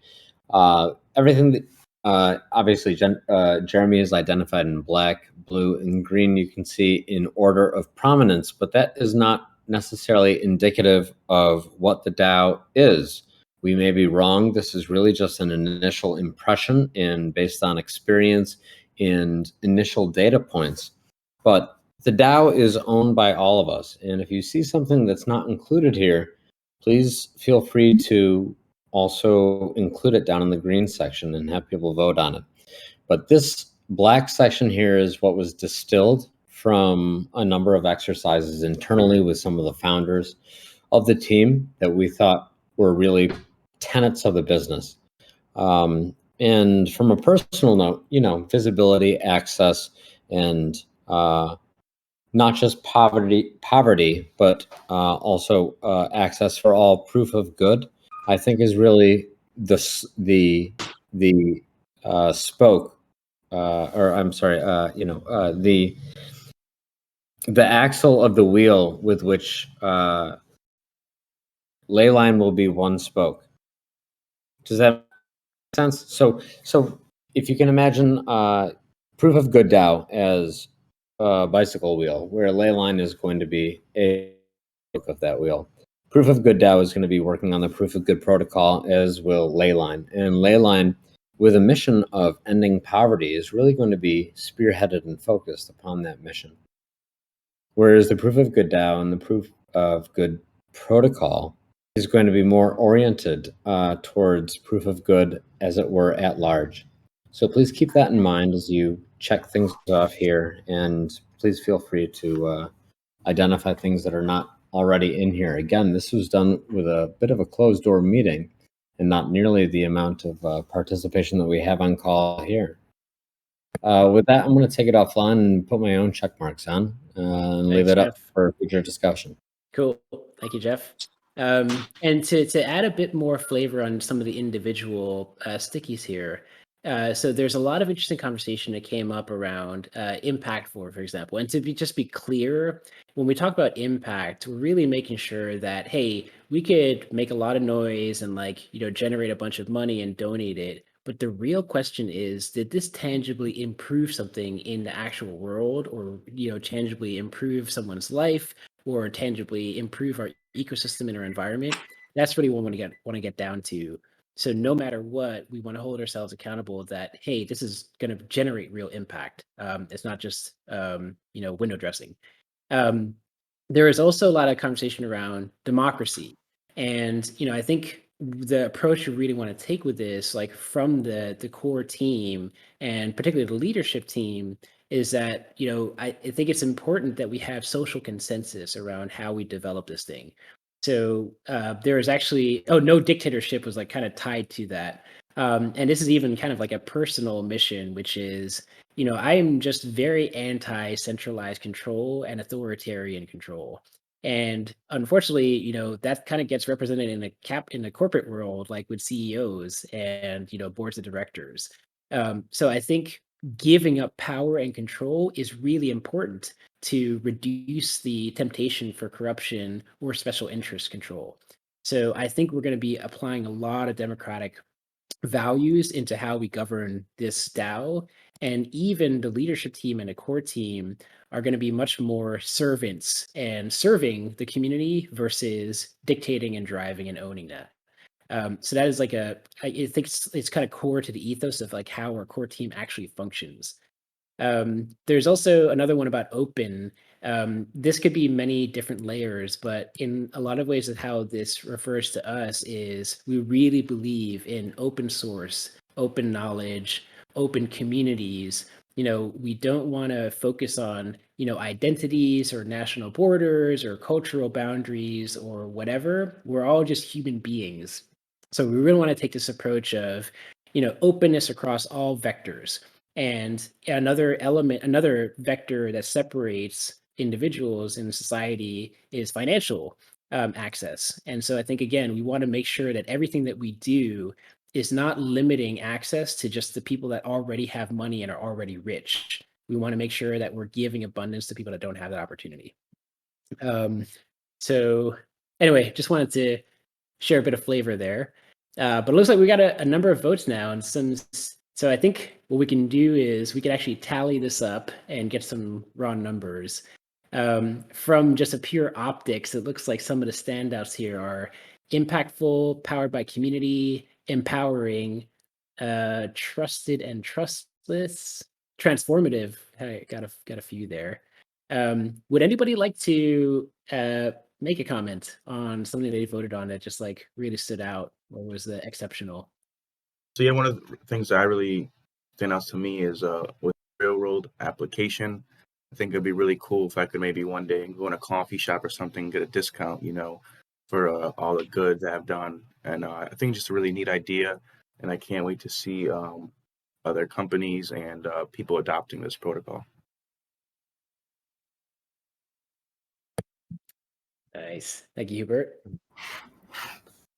Everything that obviously Jeremy is identified in black, blue, and green. You can see in order of prominence, but that is not necessarily indicative of what the DAO is. We may be wrong. This is really just an initial impression and based on experience and initial data points. But the DAO is owned by all of us. And if you see something that's not included here, please feel free to also include it down in the green section and have people vote on it. But this black section here is what was distilled from a number of exercises internally with some of the founders of the team that we thought were really tenets of the business. And from a personal note, visibility, access, and not just poverty, but also access for all proof of good, I think is really the the axle of the wheel with which ley line will be one spoke. Does that make sense? So if you can imagine proof of good DAO as a bicycle wheel, where ley line is going to be a spoke of that wheel. Proof of good DAO is going to be working on the proof of good protocol, as will Leyline. And Leyline, with a mission of ending poverty, is really going to be spearheaded and focused upon that mission. Whereas the proof of good DAO and the proof of good protocol is going to be more oriented towards proof of good, as it were, at large. So please keep that in mind as you check things off here, and please feel free to identify things that are not already in here. Again, this was done with a bit of a closed door meeting and not nearly the amount of participation that we have on call here. With that, I'm going to take it offline and put my own check marks on and leave
Thanks,
it up
Jeff.
for future discussion.
Cool. Thank you, Jeff. And to add a bit more flavor on some of the individual stickies here, so there's a lot of interesting conversation that came up around impact for example. And to just be clear, when we talk about impact, we're really making sure that, hey, we could make a lot of noise and generate a bunch of money and donate it. But the real question is, did this tangibly improve something in the actual world, or tangibly improve someone's life, or tangibly improve our ecosystem and our environment? That's really what we want to get down to. So no matter what, we want to hold ourselves accountable that, hey, this is going to generate real impact. It's not just window dressing. There is also a lot of conversation around democracy, and I think the approach you really want to take with this, like from the core team and particularly the leadership team, is that I think it's important that we have social consensus around how we develop this thing. So there is actually no dictatorship was kind of tied to that. And this is even kind of like a personal mission, which is I am just very anti-centralized control and authoritarian control. And unfortunately, that kind of gets represented in the corporate world, like with CEOs and boards of directors. So I think giving up power and control is really important to reduce the temptation for corruption or special interest control. So I think we're going to be applying a lot of democratic values into how we govern this DAO. And even the leadership team and the core team are going to be much more servants and serving the community versus dictating and driving and owning that. So that is I think it's kind of core to the ethos of how our core team actually functions. There's also another one about open. This could be many different layers, but in a lot of ways of how this refers to us is we really believe in open source, open knowledge, open communities. We don't want to focus on, identities or national borders or cultural boundaries or whatever. We're all just human beings. So we really want to take this approach of, openness across all vectors. And another vector that separates individuals in society is financial access. And so I think, again, we want to make sure that everything that we do is not limiting access to just the people that already have money and are already rich. We want to make sure that we're giving abundance to people that don't have that opportunity. So anyway, just wanted to share a bit of flavor there. But it looks like we got a number of votes now, and so I think what we can do is we can actually tally this up and get some raw numbers. From just a pure optics, it looks like some of the standouts here are impactful, powered by community, empowering, trusted and trustless, transformative. Hey, got a few there. Would anybody like to make a comment on something they voted on that just really stood out or was the exceptional?
So yeah, one of the things that really stand out to me is with railroad application. I think it'd be really cool if I could maybe one day go in a coffee shop or something, get a discount, for all the good that I've done. And I think just a really neat idea, and I can't wait to see other companies and people adopting this protocol.
Nice. Thank you, Hubert.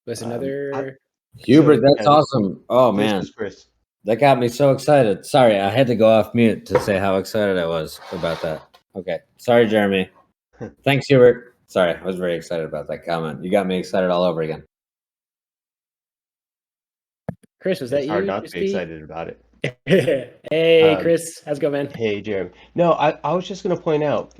Was another...
Hubert,
So,
that's awesome. Oh,
Chris
man.
is Chris.
That got me so excited. Sorry, I had to go off mute to say how excited I was about that. Okay. Sorry, Jeremy. Thanks, Hubert. Sorry, I was very excited about that comment. You got me excited all over again.
Chris, was that
It's
you?
hard not to be
Christy?
excited about it.
Hey, Chris, how's it going, man?
Hey, Jeremy. No, I was just going to point out,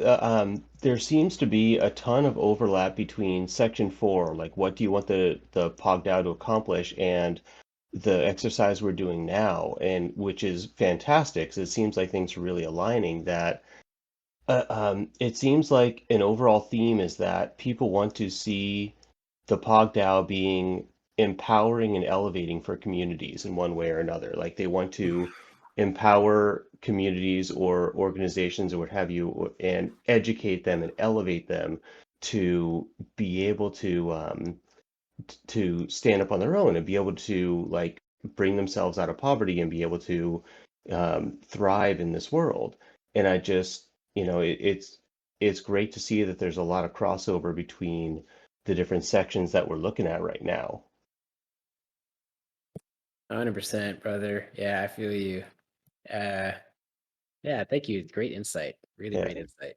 there seems to be a ton of overlap between Section 4, like what do you want the POG DAO to accomplish, and the exercise we're doing now, and which is fantastic. 'Cause it seems like things are really aligning. That it seems like an overall theme is that people want to see the POG DAO being empowering and elevating for communities in one way or another. Like they want to empower communities or organizations or what have you, and educate them and elevate them to be able to stand up on their own and be able to like bring themselves out of poverty and be able to thrive in this world. And I just, it's great to see that there's a lot of crossover between the different sections that we're looking at right now.
100%, brother. Yeah, I feel you. Yeah, thank you. Great insight. Really
Yeah.
great insight.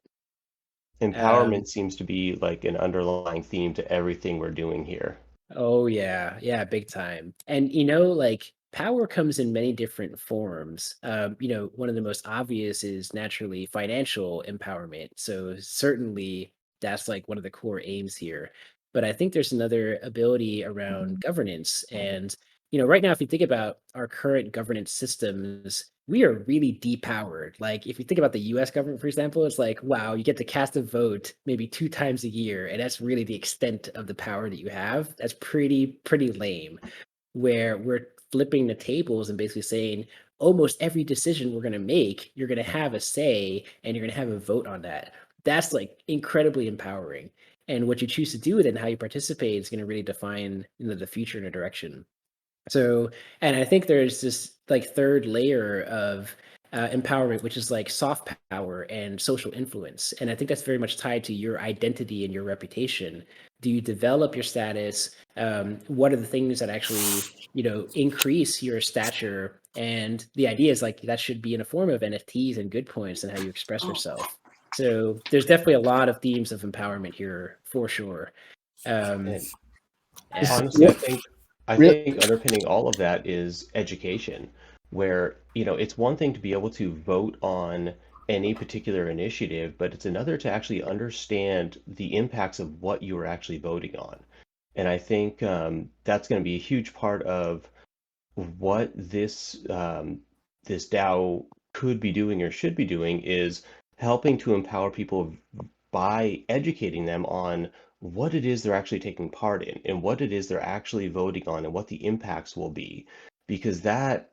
Empowerment seems to be like an underlying theme to everything we're doing here.
Oh yeah, yeah, big time. And like power comes in many different forms. One of the most obvious is naturally financial empowerment. So certainly that's like one of the core aims here. But I think there's another ability around governance. And right now, if you think about our current governance systems, we are really depowered. Like if you think about the US government, for example, it's like, wow, you get to cast a vote maybe 2 times a year, and that's really the extent of the power that you have. That's pretty lame. Where we're flipping the tables and basically saying almost every decision we're going to make, you're going to have a say and you're going to have a vote on that. That's like incredibly empowering. And what you choose to do with it and how you participate is going to really define the future and a direction. So, and I think there's this like third layer of empowerment, which is like soft power and social influence. And I think that's very much tied to your identity and your reputation. Do you develop your status? What are the things that actually, increase your stature? And the idea is like that should be in a form of NFTs and good points and how you express yourself. So there's definitely a lot of themes of empowerment here for sure.
And
Yeah.
honestly, I think underpinning all of that is education, where, it's one thing to be able to vote on any particular initiative, but it's another to actually understand the impacts of what you are actually voting on. And I think that's going to be a huge part of what this DAO could be doing or should be doing, is helping to empower people by educating them on what it is they're actually taking part in and what it is they're actually voting on and what the impacts will be. Because that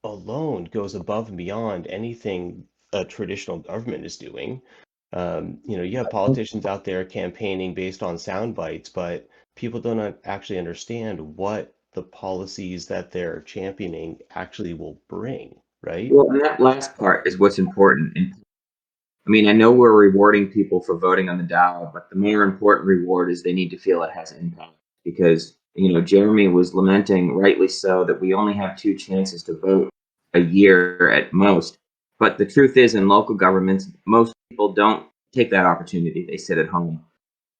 alone goes above and beyond anything a traditional government is doing. You have politicians out there campaigning based on sound bites, but people don't actually understand what the policies that they're championing actually will bring, right?
Well, and that last part is what's important. And I mean, I know we're rewarding people for voting on the DAO, but the more important reward is they need to feel it has impact. Because, Jeremy was lamenting, rightly so, that we only have 2 chances to vote a year at most. But the truth is, in local governments, most people don't take that opportunity. They sit at home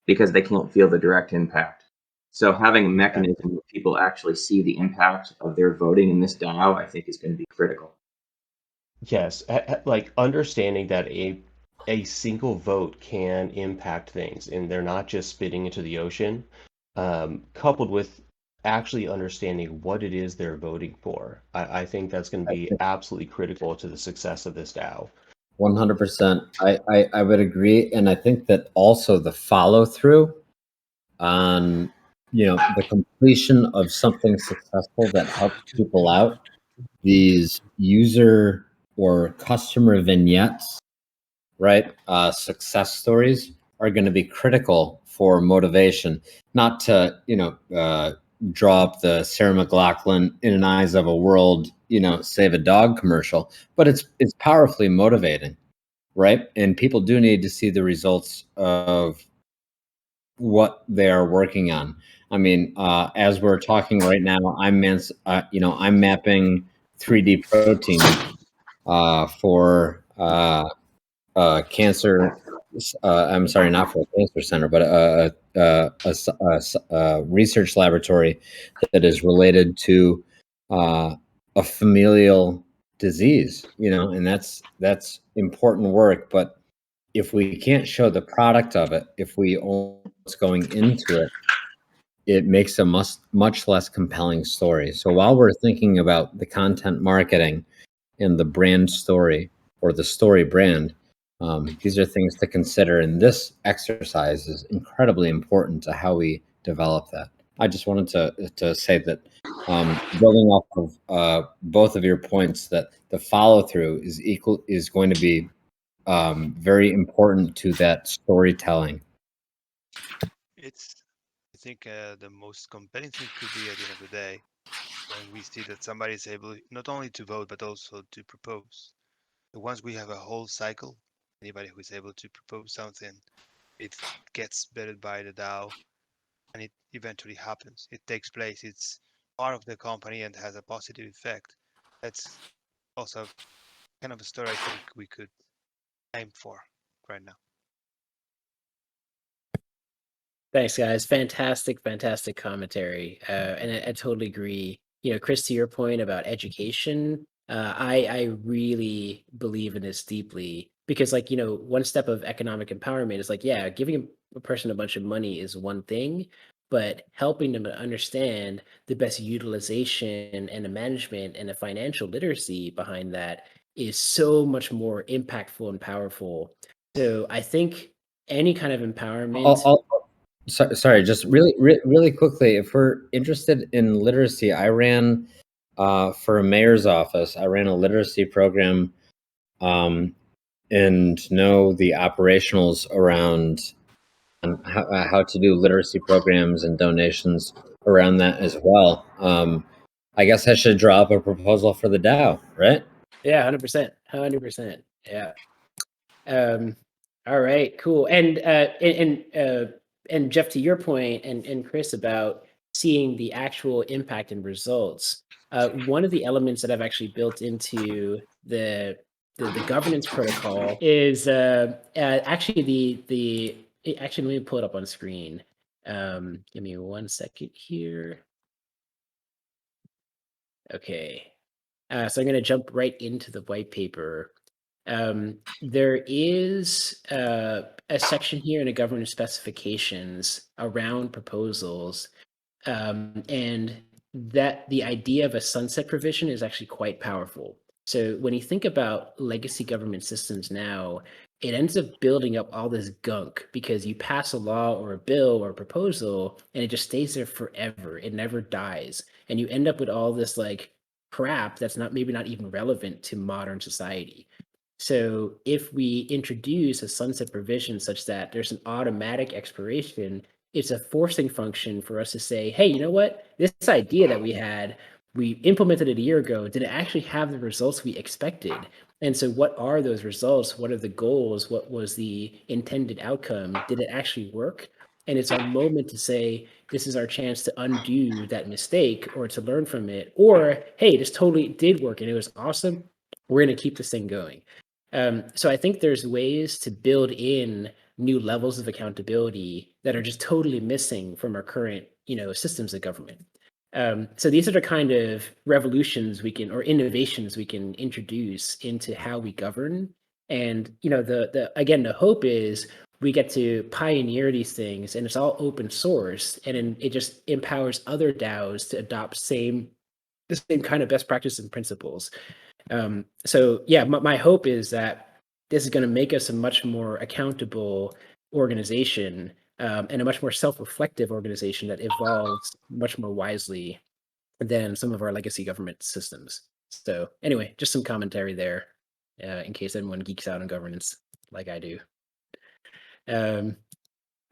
because they can't feel the direct impact. So having a mechanism where people actually see the impact of their voting in this DAO, I think, is going to be critical.
Yes, like understanding that a single vote can impact things and they're not just spitting into the ocean, coupled with actually understanding what it is they're voting for. I think that's going to be absolutely critical to the success of this DAO.
100%. I would agree. And I think that also the follow through on, the completion of something successful that helps people out, these user or customer vignettes, right? Success stories are going to be critical for motivation, not to, draw up the Sarah McLachlan in an eyes of a world, save a dog commercial, but it's powerfully motivating, right? And people do need to see the results of what they are working on. I mean, as we're talking right now, I'm mapping 3D proteins for cancer. I'm sorry, not for a cancer center, but a research laboratory that is related to a familial disease. And that's important work. But if we can't show the product of it, if we only know what's going into it, it makes a much less compelling story. So while we're thinking about the content marketing and the brand story or the story brand, these are things to consider. And this exercise is incredibly important to how we develop that. I just wanted to say that, building off of both of your points, that the follow through is going to be very important to that storytelling.
It's, I think, the most compelling thing could be at the end of the day when we see that somebody is able not only to vote but also to propose. So once we have a whole cycle, anybody who is able to propose something, it gets vetted by the DAO, and it eventually happens. It takes place. It's part of the company and has a positive effect. That's also kind of a story I think we could aim for right now.
Thanks, guys. Fantastic commentary. And I totally agree. Chris, to your point about education, I really believe in this deeply because, like, one step of economic empowerment is like, yeah, giving a person a bunch of money is one thing, but helping them to understand the best utilization and the management and the financial literacy behind that is so much more impactful and powerful. So I think any kind of empowerment.
Sorry, just really quickly, if we're interested in literacy, I ran for a mayor's office. I ran a literacy program, and know the operationals around how to do literacy programs and donations around that as well. I guess I should draw up a proposal for the DAO, right?
Yeah, 100%. Yeah. All right, cool. And Jeff, to your point, and Chris, about seeing the actual impact and results, one of the elements that I've actually built into the governance protocol is actually actually, let me pull it up on screen. Give me 1 second here. Okay. So I'm going to jump right into the white paper. There is a section here in the governance specifications around proposals, and that the idea of a sunset provision is actually quite powerful. So when you think about legacy government systems now, it ends up building up all this gunk because you pass a law or a bill or a proposal and it just stays there forever. It never dies. And you end up with all this like crap that's maybe not even relevant to modern society. So if we introduce a sunset provision such that there's an automatic expiration, it's a forcing function for us to say, hey, you know what? This idea that we implemented it a year ago, did it actually have the results we expected? And so what are those results? What are the goals? What was the intended outcome? Did it actually work? And it's our moment to say, this is our chance to undo that mistake or to learn from it. Or, hey, this totally did work and it was awesome. We're going to keep this thing going. So I think there's ways to build in new levels of accountability that are just totally missing from our current, systems of government. So these are the kind of revolutions or innovations we can introduce into how we govern. And the hope is we get to pioneer these things, and it's all open source, and then it just empowers other DAOs to adopt the same kind of best practices and principles. So yeah, my hope is that this is going to make us a much more accountable organization, and a much more self-reflective organization that evolves much more wisely than some of our legacy government systems. So anyway, just some commentary there, in case anyone geeks out on governance like I do.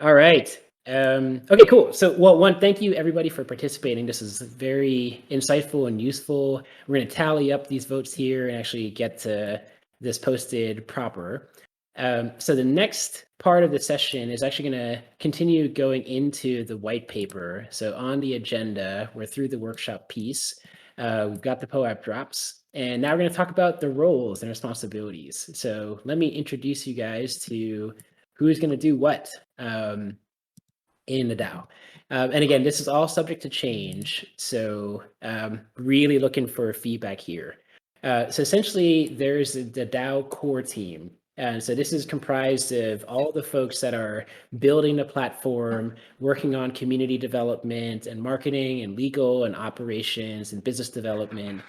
All right. Okay, cool. So, well, thank you everybody for participating. This is very insightful and useful. We're going to tally up these votes here and actually get to this posted proper. So the next part of the session is actually going to continue going into the white paper. So on the agenda, we're through the workshop piece. We've got the POAP drops, and now we're going to talk about the roles and responsibilities. So let me introduce you guys to who's going to do what in the DAO. And again, this is all subject to change. So really looking for feedback here. So essentially, there's the DAO core team. And so this is comprised of all the folks that are building the platform, working on community development and marketing and legal and operations and business development.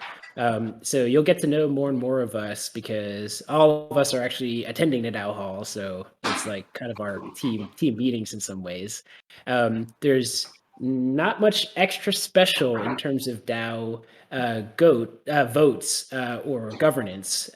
So you'll get to know more and more of us because all of us are actually attending the DAO Hall. So it's like kind of our team meetings in some ways. There's not much extra special in terms of DAO votes or governance.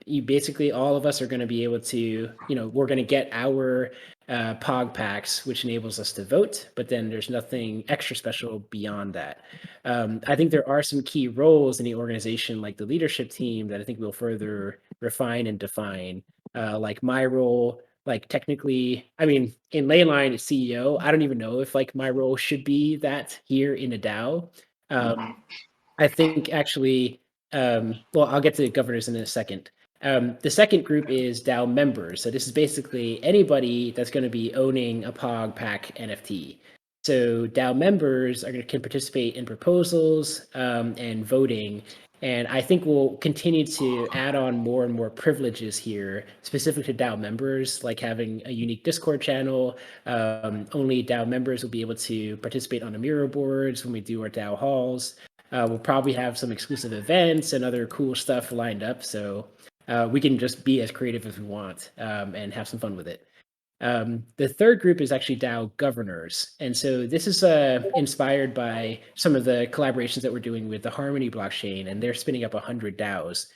You basically, all of us are going to be able to, we're going to get our POG packs, which enables us to vote, but then there's nothing extra special beyond that. I think there are some key roles in the organization, like the leadership team, that I think we'll further refine and define. Like my role, like technically, I mean, in Leyline, it's CEO. I don't even know if like my role should be that here in a DAO. I think actually, well, I'll get to governors in a second. The second group is DAO members. So this is basically anybody that's going to be owning a POG Pack NFT. So DAO members can participate in proposals and voting. And I think we'll continue to add on more and more privileges here, specific to DAO members, like having a unique Discord channel. Only DAO members will be able to participate on the mirror boards when we do our DAO halls. We'll probably have some exclusive events and other cool stuff lined up. So we can just be as creative as we want and have some fun with it. The third group is actually DAO governors. And so this is inspired by some of the collaborations that we're doing with the Harmony blockchain, and they're spinning up 100 DAOs.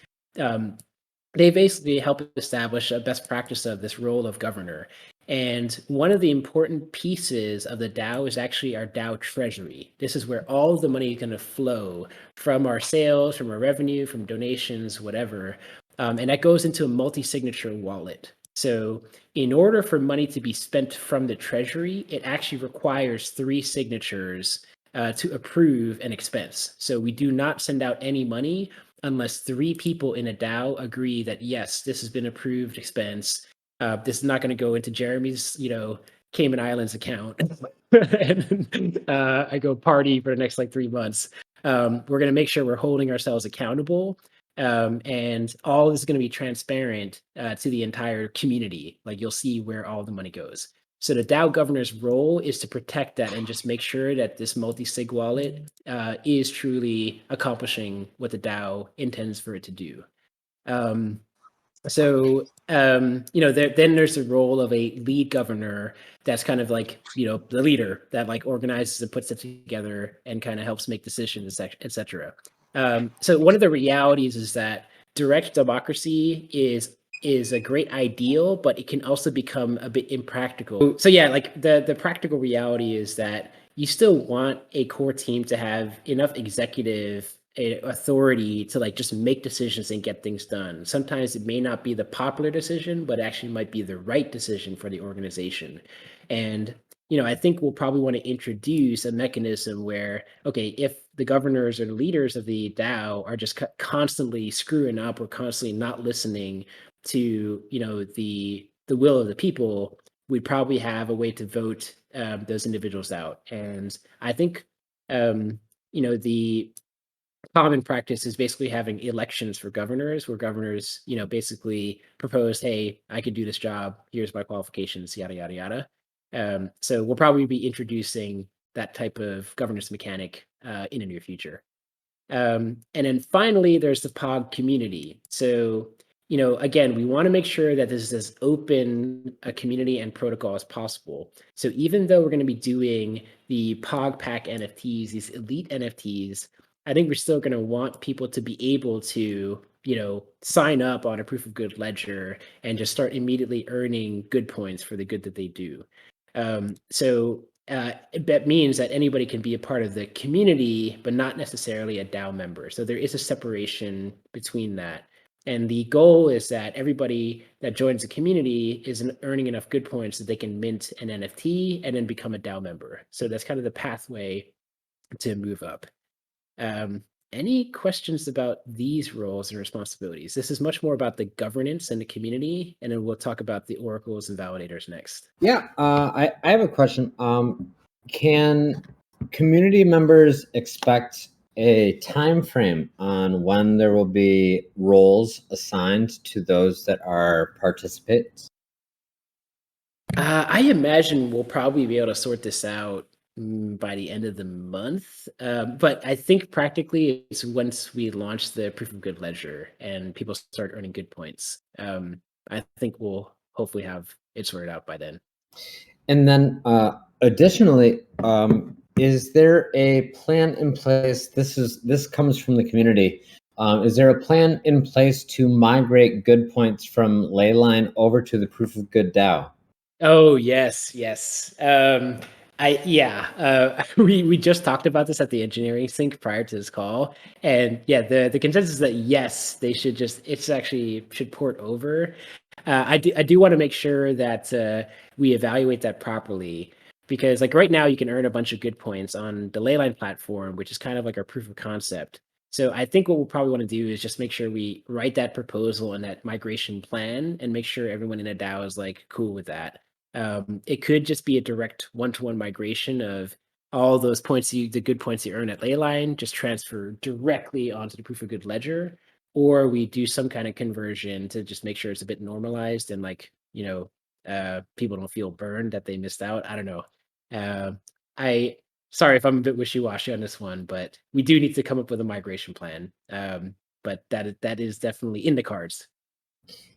They basically help establish a best practice of this role of governor. And one of the important pieces of the DAO is actually our DAO treasury. This is where all of the money is going to flow from our sales, from our revenue, from donations, whatever. And that goes into a multi-signature wallet. So in order for money to be spent from the treasury, it actually requires 3 signatures to approve an expense. So we do not send out any money unless 3 people in a DAO agree that, yes, this has been approved expense. This is not going to go into Jeremy's, Cayman Islands account. And I go party for the next like 3 months. We're going to make sure we're holding ourselves accountable. And all is going to be transparent to the entire community. Like you'll see where all the money goes. So the DAO governor's role is to protect that and just make sure that this multi-sig wallet is truly accomplishing what the DAO intends for it to do. Then there's the role of a lead governor that's kind of like, the leader that like organizes and puts it together and kind of helps make decisions, et cetera. So one of the realities is that direct democracy is a great ideal, but it can also become a bit impractical. So yeah, like the practical reality is that you still want a core team to have enough executive authority to like just make decisions and get things done. Sometimes it may not be the popular decision, but actually might be the right decision for the organization. And I think we'll probably want to introduce a mechanism where, okay, if the governors or the leaders of the DAO are just constantly screwing up or constantly not listening to, the will of the people, we'd probably have a way to vote those individuals out. And I think, the common practice is basically having elections for governors where governors, basically propose, hey, I could do this job. Here's my qualifications, yada, yada, yada. So we'll probably be introducing that type of governance mechanic in the near future. And then finally, there's the POG community. So, again, we want to make sure that this is as open a community and protocol as possible. So even though we're going to be doing the POG Pack NFTs, these elite NFTs, I think we're still going to want people to be able to, sign up on a proof of good ledger and just start immediately earning good points for the good that they do. That means that anybody can be a part of the community, but not necessarily a DAO member. So there is a separation between that. And the goal is that everybody that joins the community is earning enough good points that they can mint an NFT and then become a DAO member. So that's kind of the pathway to move up. Any questions about these roles and responsibilities? This is much more about the governance and the community, and then we'll talk about the oracles and validators next.
Yeah, I have a question. Can community members expect a time frame on when there will be roles assigned to those that are participants?
I imagine we'll probably be able to sort this out by the end of the month. But I think practically it's once we launch the proof of good ledger and people start earning good points. I think we'll hopefully have it sorted out by then.
And then additionally, is there a plan in place? This comes from the community. Is there a plan in place to migrate good points from Leyline over to the proof of good DAO?
Oh yes, yes. We just talked about this at the engineering sync prior to this call, and yeah, the consensus is that yes, they should it's actually should port over. I do want to make sure that we evaluate that properly because like right now you can earn a bunch of good points on the Leyline platform, which is kind of like our proof of concept. So I think what we'll probably want to do is just make sure we write that proposal and that migration plan and make sure everyone in a DAO is like cool with that. It could just be a direct one-to-one migration of all those points, the good points you earn at Leyline, just transfer directly onto the proof of good ledger, or we do some kind of conversion to just make sure it's a bit normalized and like people don't feel burned that they missed out. I don't know. I sorry if I'm a bit wishy-washy on this one, but we do need to come up with a migration plan. But that is definitely in the cards.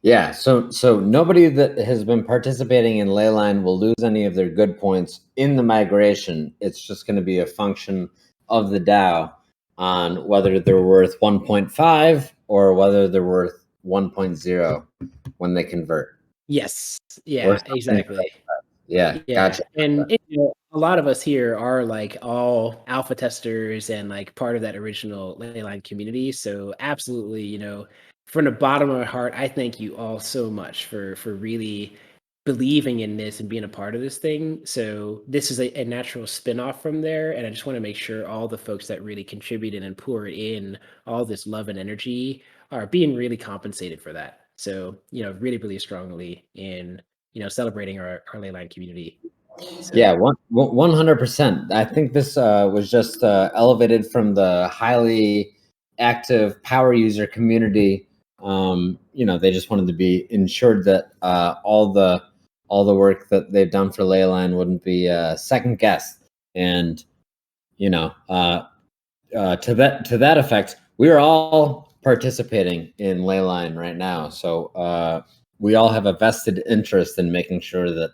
Yeah, so nobody that has been participating in Leyline will lose any of their good points in the migration. It's just going to be a function of the DAO on whether they're worth 1.5 or whether they're worth 1.0 when they convert.
Yes.
Or
Yeah,
something
exactly.
like that. Yeah,
Yeah,
gotcha.
and a lot of us here are like all alpha testers and like part of that original Leyline community. So absolutely, from the bottom of my heart, I thank you all so much for really believing in this and being a part of this thing. So this is a natural spin-off from there, and I just want to make sure all the folks that really contributed and poured in all this love and energy are being really compensated for that. So really believe strongly in celebrating our Leyline community. So,
Yeah, 100%. I think this was just elevated from the highly active power user community. They just wanted to be ensured that all the work that they've done for Leyline wouldn't be second guessed. And to that effect, we are all participating in Leyline right now. So we all have a vested interest in making sure that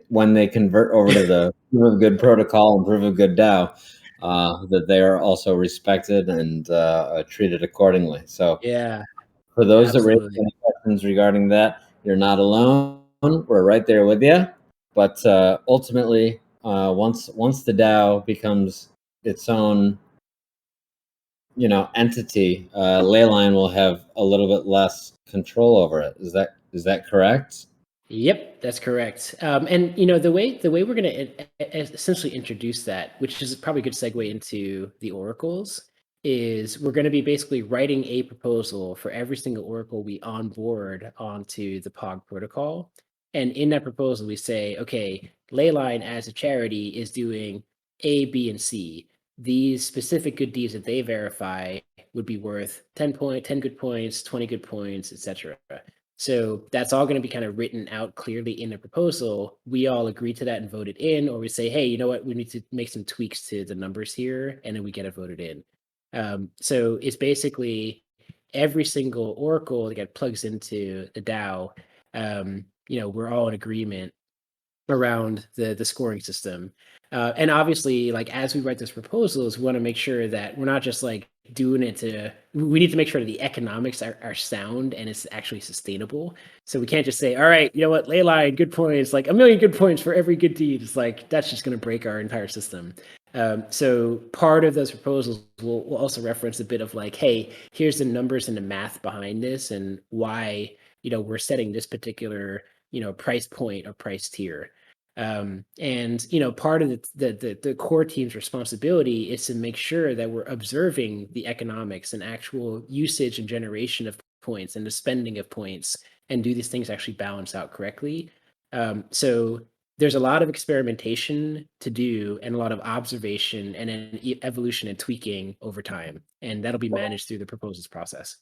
when they convert over to the Proof of Good protocol and Proof of Good DAO, that they are also respected and treated accordingly. So,
yeah,
for those that raise
absolutely.
any questions regarding that, you're not alone. We're right there with you. But ultimately, once the DAO becomes its own, entity, Leyline will have a little bit less control over it. Is that correct?
Yep, that's correct. And the way we're going to essentially introduce that, which is probably a good segue into the oracles, is we're going to be basically writing a proposal for every single oracle we onboard onto the POG protocol. And in that proposal, we say, okay, Leyline as a charity is doing A, B, and C. These specific good deeds that they verify would be worth 10 good points, 20 good points, etc. So that's all going to be kind of written out clearly in the proposal. We all agree to that and vote it in, or we say, hey, you know what, we need to make some tweaks to the numbers here, and then we get it voted in. So it's basically every single oracle that plugs into the DAO. We're all in agreement around the scoring system. And obviously, like as we write those proposals, we want to make sure that we're not just like doing it we need to make sure that the economics are sound and it's actually sustainable. So we can't just say, all right, you know what, Leyline, good points, like 1,000,000 good points for every good deed. It's like, that's just going to break our entire system. So part of those proposals will also reference a bit of like, hey, here's the numbers and the math behind this and why, we're setting this particular, price point or price tier. And part of the core team's responsibility is to make sure that we're observing the economics and actual usage and generation of points and the spending of points, and do these things actually balance out correctly. So there's a lot of experimentation to do and a lot of observation and then evolution and tweaking over time, and that'll be managed through the proposals process.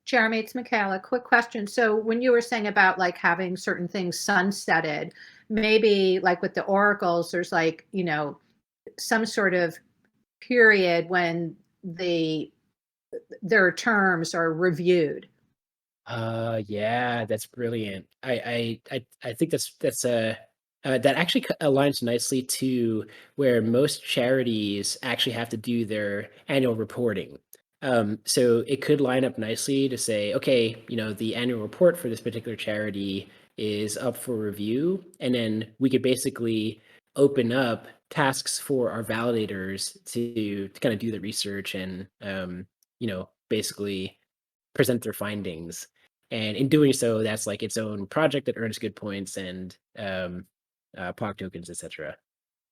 Jeremy, it's Michaela. Quick question. So when you were saying about like having certain things sunsetted, maybe like with the oracles, there's like, some sort of period when their terms are reviewed.
Yeah, that's brilliant. I think that actually aligns nicely to where most charities actually have to do their annual reporting. So it could line up nicely to say, okay, the annual report for this particular charity is up for review, and then we could basically open up tasks for our validators to kind of do the research and basically present their findings. And in doing so, that's like its own project that earns good points and POG tokens, etc.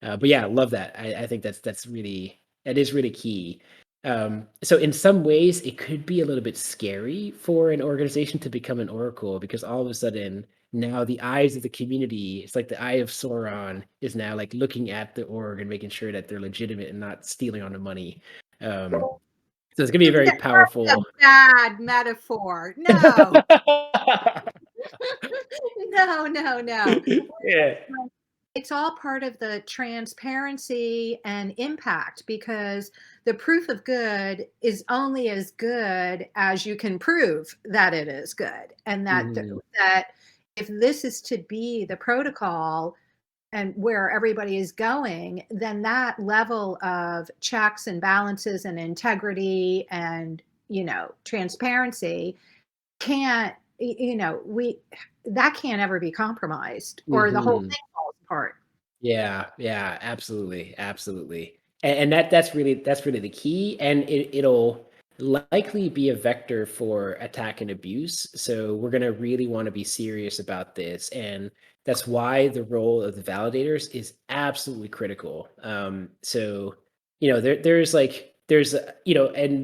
But yeah, love that. I think that is really key. So in some ways, it could be a little bit scary for an organization to become an oracle, because all of a sudden now the eyes of the community, it's like the eye of Sauron is now like looking at the org and making sure that they're legitimate and not stealing on the money. So it's gonna be a very powerful.
That's a bad metaphor. No. No.
Yeah.
It's all part of the transparency and impact, because the proof of good is only as good as you can prove that it is good. And that if this is to be the protocol and where everybody is going, then that level of checks and balances and integrity and, transparency can't, that can't ever be compromised, or the whole thing falls apart.
Yeah, absolutely. And that's really the key, and it'll likely be a vector for attack and abuse. So we're going to really want to be serious about this, and that's why the role of the validators is absolutely critical. So and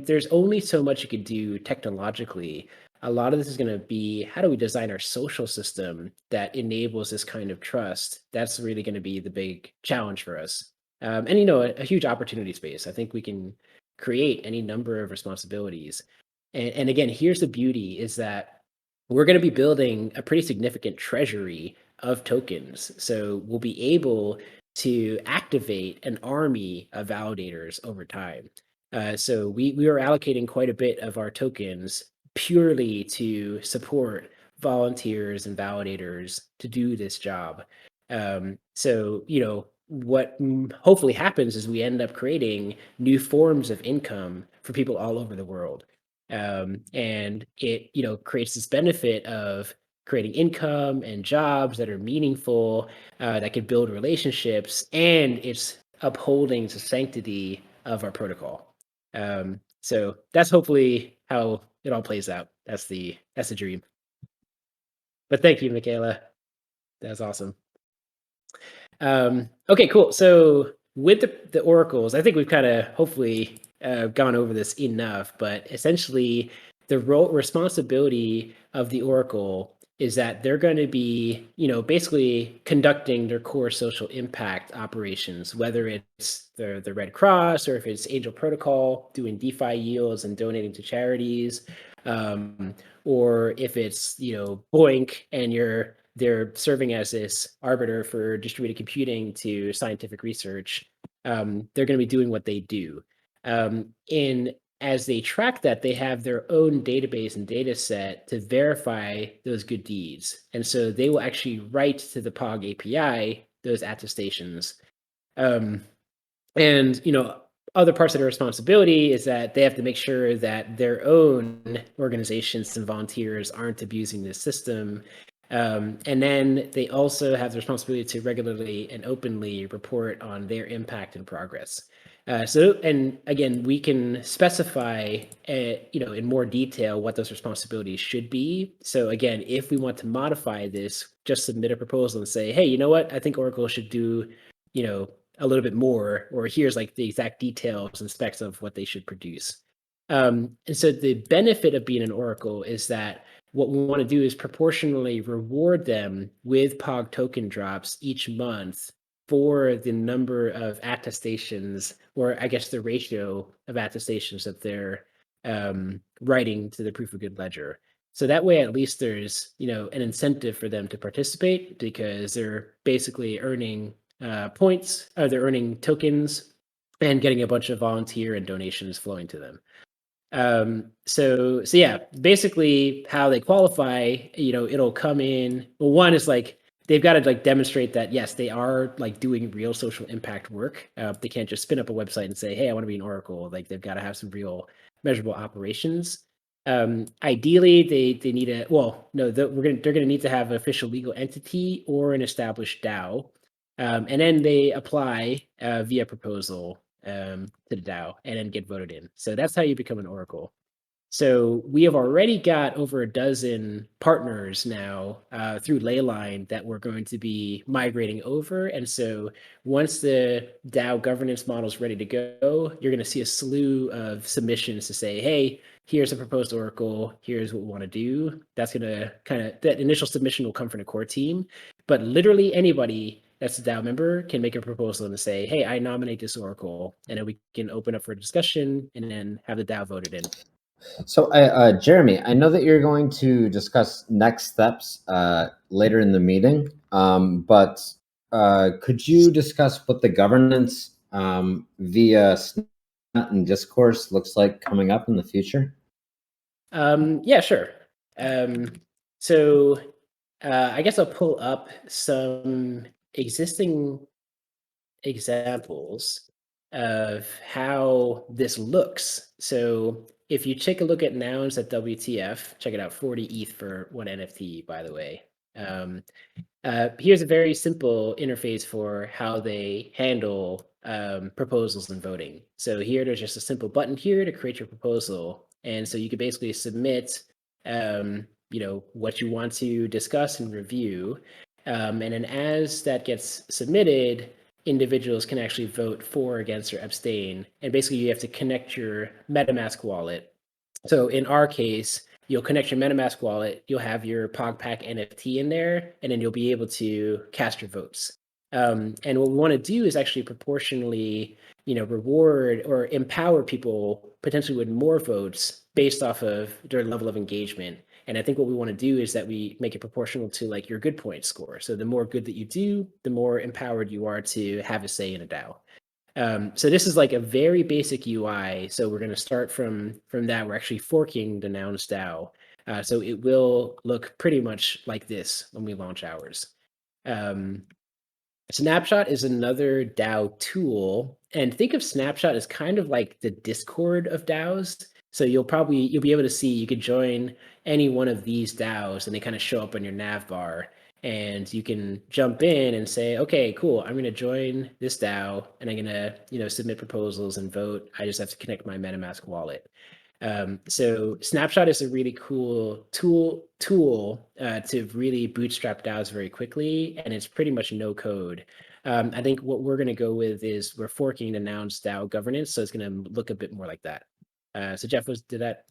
there's only so much you can do technologically. A lot of this is going to be, how do we design our social system that enables this kind of trust? That's really going to be the big challenge for us. And a huge opportunity space. I think we can create any number of responsibilities. And again, here's the beauty, is that we're going to be building a pretty significant treasury of tokens. So we'll be able to activate an army of validators over time. So we are allocating quite a bit of our tokens purely to support volunteers and validators to do this job. So what hopefully happens is we end up creating new forms of income for people all over the world. And it creates this benefit of creating income and jobs that are meaningful, that can build relationships, and it's upholding the sanctity of our protocol. So that's hopefully how it all plays out. That's the dream. But thank you, Michaela. That's awesome. Okay, cool. So with the oracles, I think we've kind of hopefully gone over this enough, but essentially the responsibility of the oracle is that they're going to be, basically conducting their core social impact operations, whether it's the Red Cross or if it's Angel Protocol doing DeFi yields and donating to charities, or if it's Boink and they're serving as this arbiter for distributed computing to scientific research. They're going to be doing what they do. As they track that, they have their own database and data set to verify those good deeds. And so they will actually write to the POG API those attestations. Other parts of their responsibility is that they have to make sure that their own organizations and volunteers aren't abusing this system. And then they also have the responsibility to regularly and openly report on their impact and progress. And again, we can specify, in more detail what those responsibilities should be. So again, if we want to modify this, just submit a proposal and say, hey, you know what? I think Oracle should do, a little bit more, or here's like the exact details and specs of what they should produce. And so the benefit of being an Oracle is that what we want to do is proportionally reward them with POG token drops each month for the number of attestations, or I guess the ratio of attestations that they're writing to the proof of good ledger. So that way, at least there's an incentive for them to participate, because they're basically earning points, or they're earning tokens and getting a bunch of volunteer and donations flowing to them. So yeah, basically how they qualify, it'll come in. Well, one is like they've got to like demonstrate that yes, they are like doing real social impact work. They can't just spin up a website and say, hey, I want to be an Oracle. Like they've got to have some real measurable operations. Ideally, they need a they're gonna need to have an official legal entity or an established DAO, and then they apply via proposal to the DAO and then get voted in. So that's how you become an Oracle. So we have already got over a dozen partners now through Leyline that we're going to be migrating over. And so once the DAO governance model is ready to go, you're going to see a slew of submissions to say, hey, here's a proposed Oracle, here's what we want to do. That's going to that initial submission will come from the core team, but literally anybody that's a DAO member can make a proposal and say, hey, I nominate this Oracle, and then we can open up for a discussion and then have the DAO voted in.
So, Jeremy, I know that you're going to discuss next steps later in the meeting, but could you discuss what the governance via Snap and Discourse looks like coming up in the future?
Yeah, sure. So I guess I'll pull up some existing examples of how this looks. So if you take a look at nouns at WTF, check it out, 40 ETH for one NFT, by the way. Here's a very simple interface for how they handle proposals and voting. So here, there's just a simple button here to create your proposal. And so you could basically submit, what you want to discuss and review. And then as that gets submitted, individuals can actually vote for, against, or abstain. And basically you have to connect your MetaMask wallet. So in our case, you'll connect your MetaMask wallet, you'll have your PogPack NFT in there, and then you'll be able to cast your votes. And what we want to do is actually proportionally, reward or empower people potentially with more votes based off of their level of engagement. And I think what we want to do is that we make it proportional to like your good point score. So the more good that you do, the more empowered you are to have a say in a DAO. So this is like a very basic UI. So we're going to start from that. We're actually forking the nouns DAO. So it will look pretty much like this when we launch ours. Snapshot is another DAO tool, and think of Snapshot as kind of like the Discord of DAOs. So you'll be able to see, you could join any one of these DAOs and they kind of show up on your nav bar, and you can jump in and say, okay, cool, I'm going to join this DAO and I'm going to, submit proposals and vote. I just have to connect my MetaMask wallet. So Snapshot is a really cool tool to really bootstrap DAOs very quickly, and it's pretty much no code. I think what we're going to go with is we're forking the nouns DAO governance, so it's going to look a bit more like that. So Jeff, did that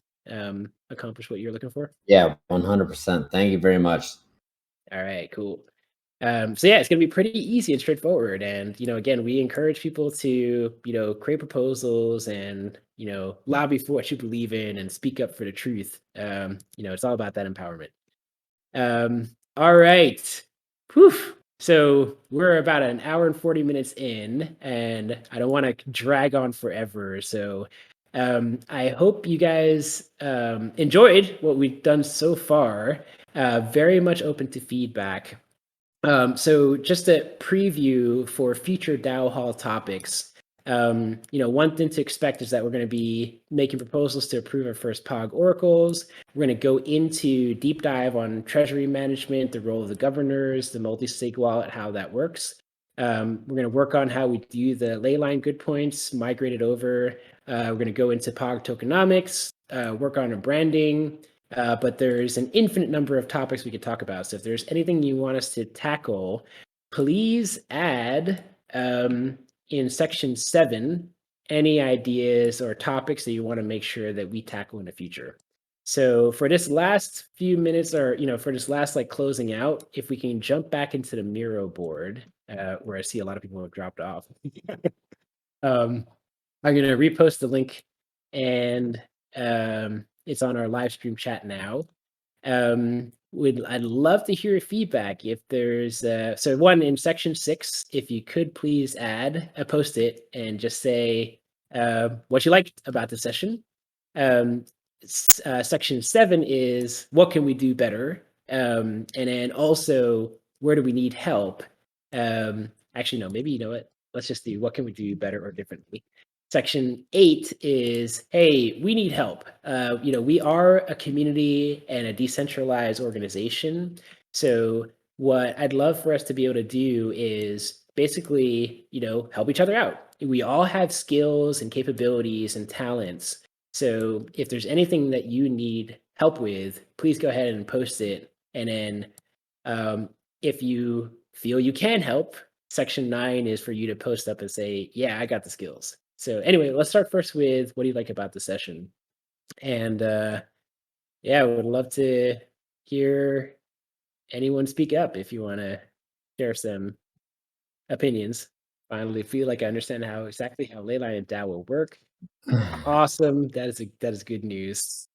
accomplish what you're looking for?
Yeah, 100%. Thank you very much.
All right, cool. So yeah, it's going to be pretty easy and straightforward. And, again, we encourage people to, create proposals and, lobby for what you believe in and speak up for the truth. It's all about that empowerment. All right. Whew. So we're about an hour and 40 minutes in, and I don't want to drag on forever. So I hope you guys enjoyed what we've done so far. Very much open to feedback. So just a preview for future DAO Hall topics. One thing to expect is that we're going to be making proposals to approve our first POG oracles. We're going to go into deep dive on treasury management, the role of the governors, the multi-sig wallet, how that works. We're going to work on how we do the ley line good points, migrate it over. We're going to go into POG tokenomics, work on a branding, but there's an infinite number of topics we could talk about. So if there's anything you want us to tackle, please add in section 7 any ideas or topics that you want to make sure that we tackle in the future. So for this last few minutes, or for this last like closing out, if we can jump back into the Miro board, where I see a lot of people have dropped off. I'm gonna repost the link, and it's on our live stream chat now. I'd love to hear your feedback. If there's so one in section 6, if you could please add a post-it and just say what you liked about the session. Section 7 is what can we do better, and then also where do we need help. Actually, no, maybe you know what? Let's just do what can we do better or differently. Section 8 is, hey, we need help. We are a community and a decentralized organization. So what I'd love for us to be able to do is basically, help each other out. We all have skills and capabilities and talents. So if there's anything that you need help with, please go ahead and post it. And then if you feel you can help, section 9 is for you to post up and say, yeah, I got the skills. So anyway, let's start first with what do you like about the session? And yeah, I would love to hear anyone speak up if you want to share some opinions. Finally, feel like I understand exactly how Leyline and DAO will work. Awesome. That is good news.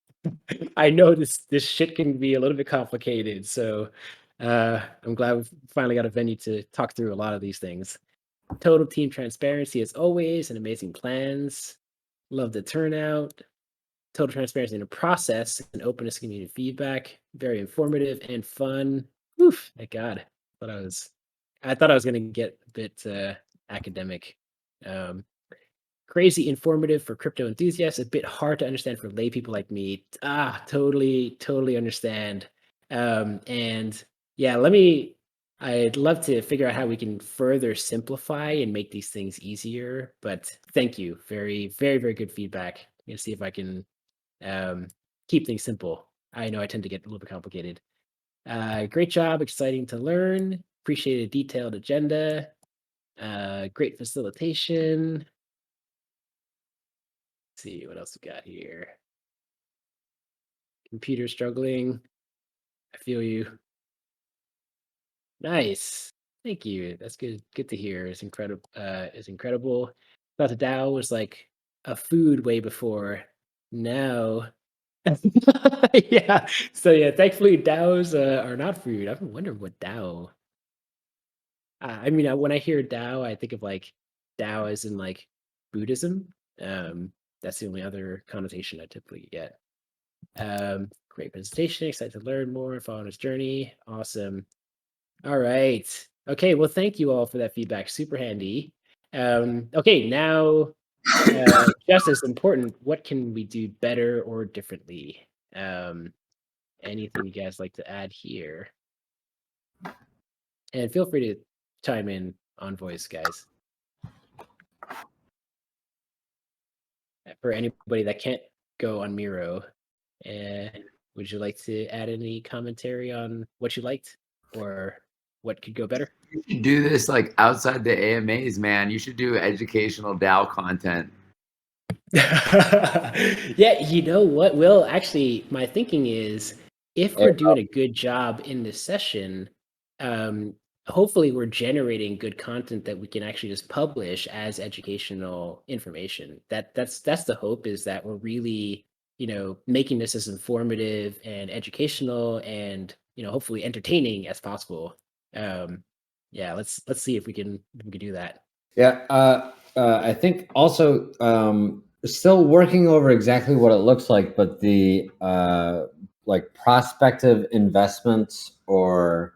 I know this shit can be a little bit complicated, so I'm glad we finally got a venue to talk through a lot of these things. Total team transparency as always, and amazing plans. Love the turnout. Total transparency in the process and openness to community feedback. Very informative and fun. Oof, thank God. I thought I was gonna get a bit academic. Crazy informative for crypto enthusiasts, a bit hard to understand for lay people like me. Totally understand. And yeah, I'd love to figure out how we can further simplify and make these things easier. But thank you. Very, very, very good feedback. I'm gonna see if I can keep things simple. I know I tend to get a little bit complicated. Great job, exciting to learn. Appreciate a detailed agenda. Great facilitation. Let's see what else we got here. Computer struggling. I feel you. Nice. Thank you. That's good. Good to hear. It's incredible. Thought the DAO was like a food way before. Now, yeah. So yeah, thankfully DAOs are not food. I've been wondering what DAO. I mean, when I hear DAO, I think of like DAO as in like Buddhism. That's the only other connotation I typically get. Great presentation. Excited to learn more. Follow his journey. Awesome. All right. Okay. Well, thank you all for that feedback. Super handy. Okay. Now, just as important, what can we do better or differently? Anything you guys like to add here? And feel free to chime in on voice, guys. For anybody that can't go on Miro, would you like to add any commentary on what you liked or what could go better?
You should do this like outside the AMAs, man. You should do educational DAO content.
Yeah, you know what, Will? Actually, my thinking is if we're doing a good job in this session, hopefully we're generating good content that we can actually just publish as educational information. That's the hope, is that we're really, making this as informative and educational and, hopefully entertaining as possible. Yeah, let's see if we can do that.
Yeah, I think also still working over exactly what it looks like, but the like prospective investments or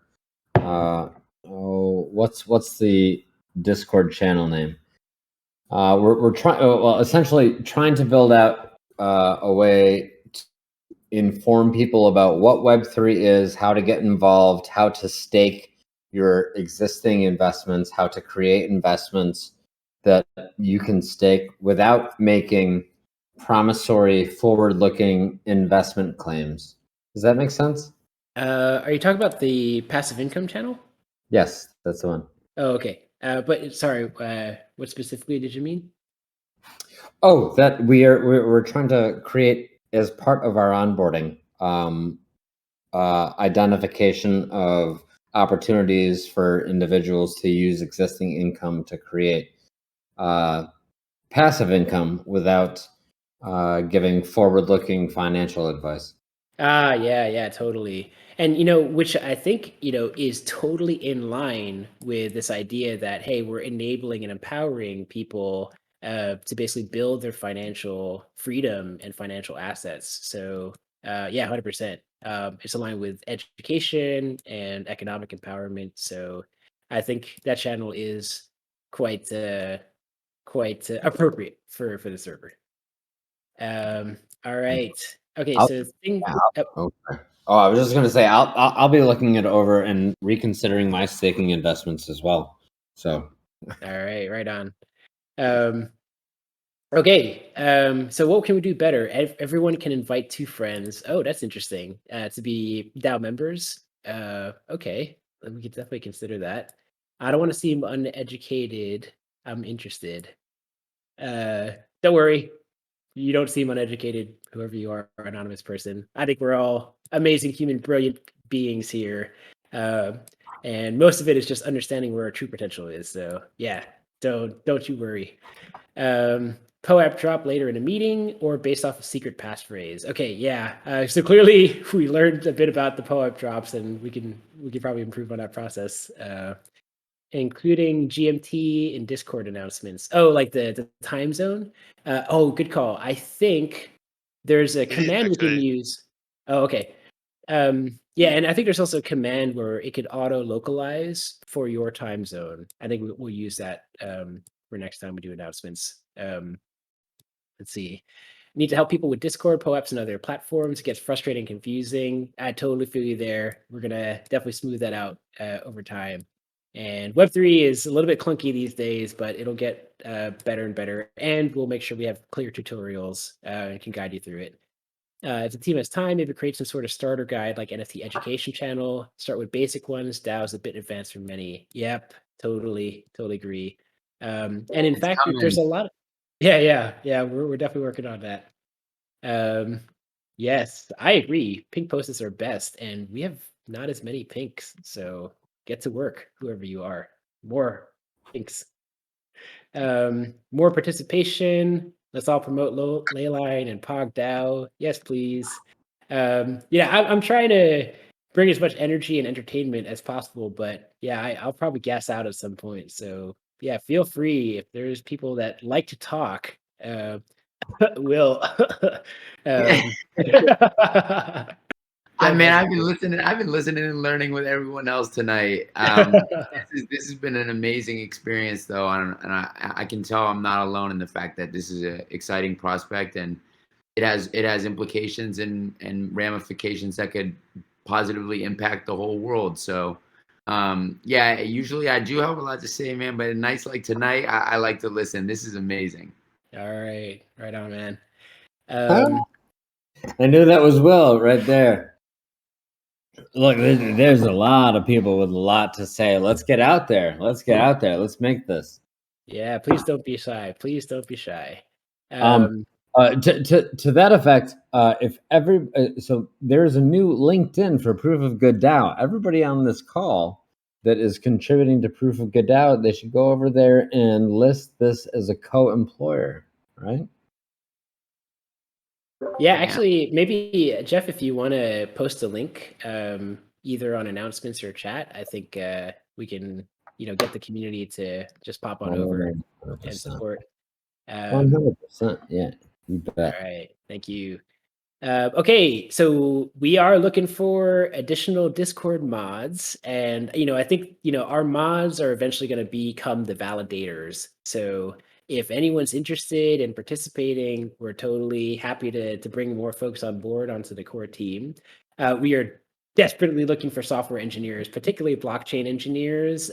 what's the Discord channel name? We're trying, well, essentially trying to build out a way to inform people about what Web3 is, how to get involved, how to stake your existing investments, how to create investments that you can stake without making promissory, forward-looking investment claims. Does that make sense?
Are you talking about the passive income channel?
Yes, that's the one.
Oh, okay. But sorry, what specifically did you mean?
Oh, that we're trying to create as part of our onboarding identification of opportunities for individuals to use existing income to create passive income without giving forward-looking financial advice.
Yeah, totally. And which I think, is totally in line with this idea that, hey, we're enabling and empowering people to basically build their financial freedom and financial assets. So, yeah, 100%. It's aligned with education and economic empowerment. So, I think that channel is quite appropriate for the server. All right. Okay,
I'll-
so thing.
yeah, okay. Oh, I was just gonna say I'll be looking it over and reconsidering my staking investments as well. So
All right, right on. Okay, so what can we do better? Everyone can invite 2 friends. Oh, that's interesting. To be DAO members. Okay, we could definitely consider that. I don't want to seem uneducated. I'm interested. Don't worry. You don't seem uneducated, whoever you are, anonymous person. I think we're all amazing, human, brilliant beings here. And most of it is just understanding where our true potential is. So yeah, don't you worry. POAP drop later in a meeting or based off a secret passphrase. Okay, yeah. So clearly we learned a bit about the POAP drops, and we can probably improve on that process. Including GMT and Discord announcements. Oh, like the time zone? Oh, good call. I think there's a
It is
command we can
actually.
use. Oh, okay. Yeah, and I think there's also a command where it could auto localize for your time zone. I think we'll use that for next time we do announcements. Let's see. Need to help people with Discord, POAPs, and other platforms. It gets frustrating and confusing. I totally feel you there. We're gonna definitely smooth that out over time. And Web3 is a little bit clunky these days, but it'll get better and better. And we'll make sure we have clear tutorials and can guide you through it. If the team has time, maybe create some sort of starter guide like NFT education channel. Start with basic ones. DAO is a bit advanced for many. Yep, totally agree. And in
It's
fact, there's
coming.
a lot. Yeah. We're definitely working on that. Um, yes, I agree. Pink post-its are best, and we have not as many pinks, so get to work, whoever you are. More pinks. More participation. Let's all promote Leyline and POG DAO. Yes, please. Yeah, I'm trying to bring as much energy and entertainment as possible, but yeah, I'll probably gas out at some point. So yeah, feel free if there's people that like to talk. Will. um,
I mean,
definitely.
I've been listening and learning with everyone else tonight. This has been an amazing experience, though, and I can tell I'm not alone in the fact that this is an exciting prospect, and it has implications and ramifications that could positively impact the whole world. So, yeah, usually I do have a lot to say, man, but nights like tonight, I like to listen. This is amazing.
All right, right on, man.
I knew that was Will right there. Look, there's a lot of people with a lot to say. Let's get out there. Let's make this.
Yeah, please don't be shy. Please don't be shy.
To that effect, if so there's a new LinkedIn for Proof of Good DAO. Everybody on this call that is contributing to Proof of Good DAO, they should go over there and list this as a co-employer, right?
Yeah, actually, maybe Jeff, if you want to post a link, either on announcements or chat, I think we can, get the community to just pop on over and
100%.
support.
100%. Yeah, you
All
bet.
right, thank you. Okay, so we are looking for additional Discord mods, and I think our mods are eventually going to become the validators. So if anyone's interested in participating, we're totally happy to bring more folks on board onto the core team. We are desperately looking for software engineers, particularly blockchain engineers,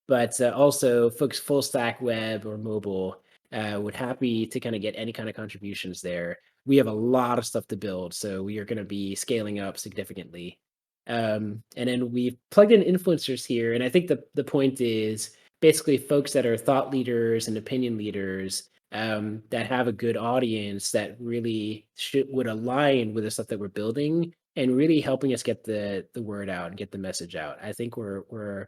but also folks full stack web or mobile. Would happy to kind of get any kind of contributions there. We have a lot of stuff to build, so we are going to be scaling up significantly. And then we've plugged in influencers here, and I think the point is basically folks that are thought leaders and opinion leaders that have a good audience that really would align with the stuff that we're building and really helping us get the word out and get the message out. I think we're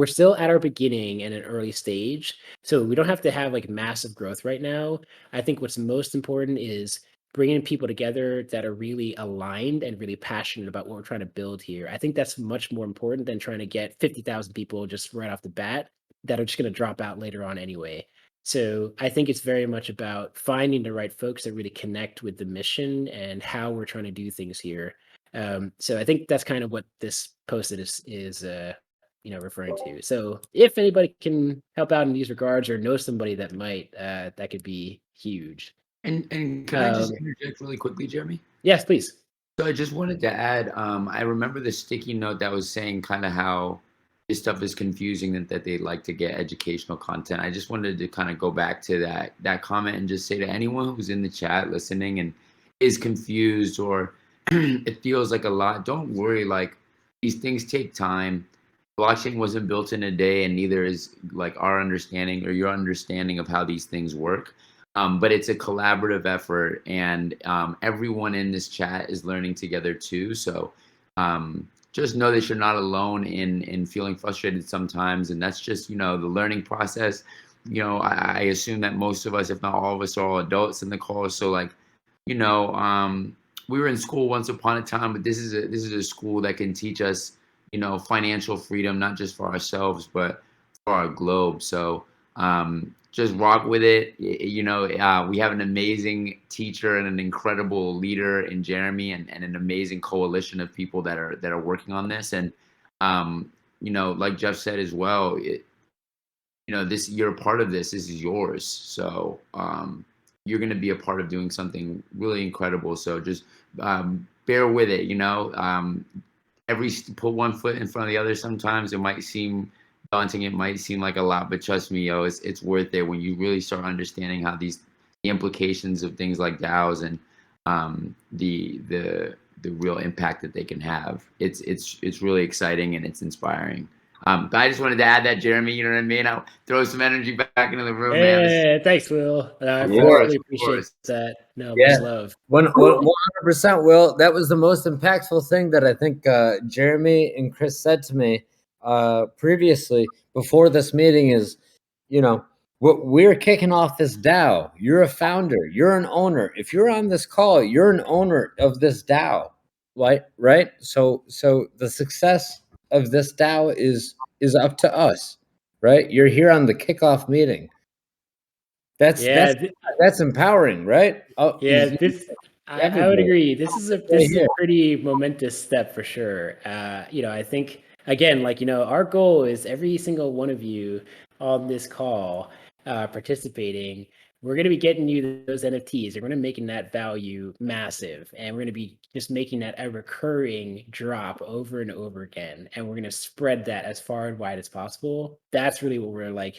still at our beginning and an early stage, so we don't have to have like massive growth right now. I think what's most important is bringing people together that are really aligned and really passionate about what we're trying to build here. I think that's much more important than trying to get 50,000 people just right off the bat that are just going to drop out later on anyway. So I think it's very much about finding the right folks that really connect with the mission and how we're trying to do things here. So I think that's kind of what this post is referring to. So if anybody can help out in these regards or know somebody that might, that could be huge.
And can I just interject really quickly, Jeremy?
Yes, please.
So I just wanted to add, I remember the sticky note that was saying kind of how this stuff is confusing and that they like to get educational content. I just wanted to kind of go back to that comment and just say to anyone who's in the chat listening and is confused or it feels like a lot, don't worry. Like, these things take time. Blockchain wasn't built in a day, and neither is like our understanding or your understanding of how these things work. But it's a collaborative effort, and everyone in this chat is learning together too. So just know that you're not alone in feeling frustrated sometimes, and that's just the learning process. I assume that most of us, if not all of us, are all adults in the call. So like, we were in school once upon a time, but this is a school that can teach us financial freedom, not just for ourselves but for our globe. So just rock with it. We have an amazing teacher and an incredible leader in Jeremy, and an amazing coalition of people that are working on this. And like Jeff said as well, you're a part of this. This is yours. So you're going to be a part of doing something really incredible. So just bear with it. Put one foot in front of the other. Sometimes it might seem daunting, it might seem like a lot, but trust me, it's worth it when you really start understanding how the implications of things like DAOs and the real impact that they can have. It's really exciting and it's inspiring. But I just wanted to add that, Jeremy. You know what I mean? I'll throw some energy back into the room, man.
Thanks, Will. I
Of course,
really
of
appreciate
course.
that. No,
Yeah.
much love.
100%, Will. That was the most impactful thing that I think Jeremy and Chris said to me previously before this meeting is, we're kicking off this DAO. You're a founder. You're an owner. If you're on this call, you're an owner of this DAO, right? So the success of this DAO is up to us, right? You're here on the kickoff meeting. That's empowering, right?
Yeah, I would agree. This is a pretty momentous step for sure. I think again, our goal is every single one of you on this call participating. We're going to be getting you those NFTs. We're going to be making that value massive, and we're going to be just making that a recurring drop over and over again. And we're going to spread that as far and wide as possible. That's really what we're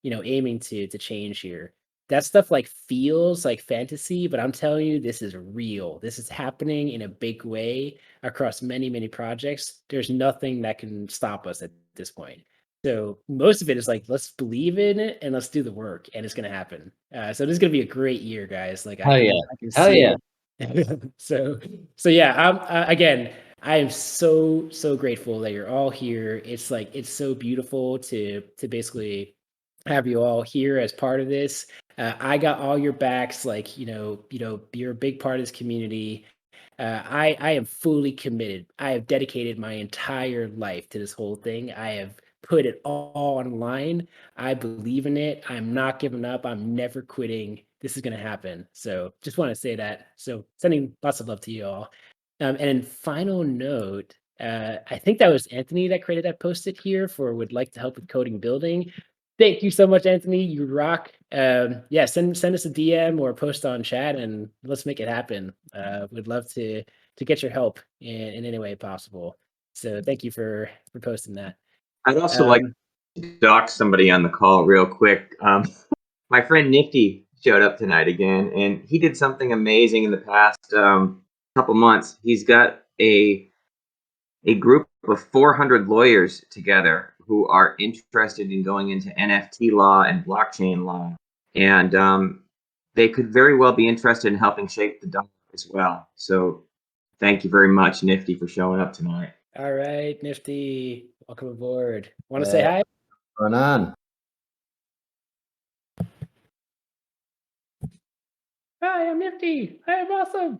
aiming to change here. That stuff feels like fantasy, but I'm telling you, this is real. This is happening in a big way across many, many projects. There's nothing that can stop us at this point. So most of it is let's believe in it and let's do the work, and it's going to happen. So this is going to be a great year, guys. I can see it. So yeah. Again, I am so grateful that you're all here. It's so beautiful to basically have you all here as part of this. I got all your backs. You're a big part of this community. I am fully committed. I have dedicated my entire life to this whole thing. I have put it all online. I believe in it. I'm not giving up. I'm never quitting. This is going to happen. So just want to say that. So sending lots of love to you all. And then final note, I think that was Anthony that created that post-it here for would like to help with coding building. Thank you so much, Anthony. You rock. Send us a DM or post on chat and let's make it happen. We'd love to to get your help in any way possible. So thank you for posting that.
I'd also like to dock somebody on the call real quick. My friend Nifty showed up tonight again, and he did something amazing in the past couple months. He's got a group of 400 lawyers together who are interested in going into NFT law and blockchain law, and they could very well be interested in helping shape the DAO as well. So thank you very much, Nifty, for showing up tonight.
All right, Nifty, welcome aboard. Want to say hi?
What's going on?
Hi, I'm Nifty. Hi, I'm awesome.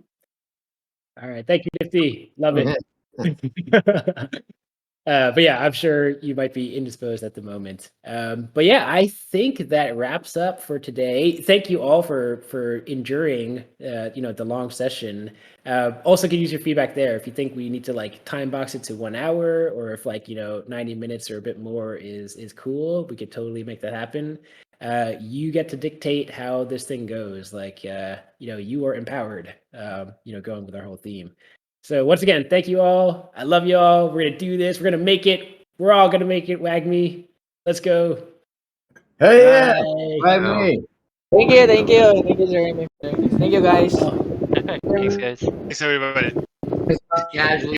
All right, thank you, Nifty. Love it. But yeah, I'm sure you might be indisposed at the moment. But yeah, I think that wraps up for today. Thank you all for enduring, the long session. Also, can use your feedback there if you think we need to like time box it to 1 hour, or if 90 minutes or a bit more is cool. We could totally make that happen. You get to dictate how this thing goes. You are empowered. Going with our whole theme. So once again, thank you all. I love you all. We're gonna do this. We're gonna make it. We're all gonna make it. WAGMI. Let's go.
Hey, yeah.
Bye.
Me.
Thank you, Jeremy. Thank you, guys.
Thanks, everybody.
Casually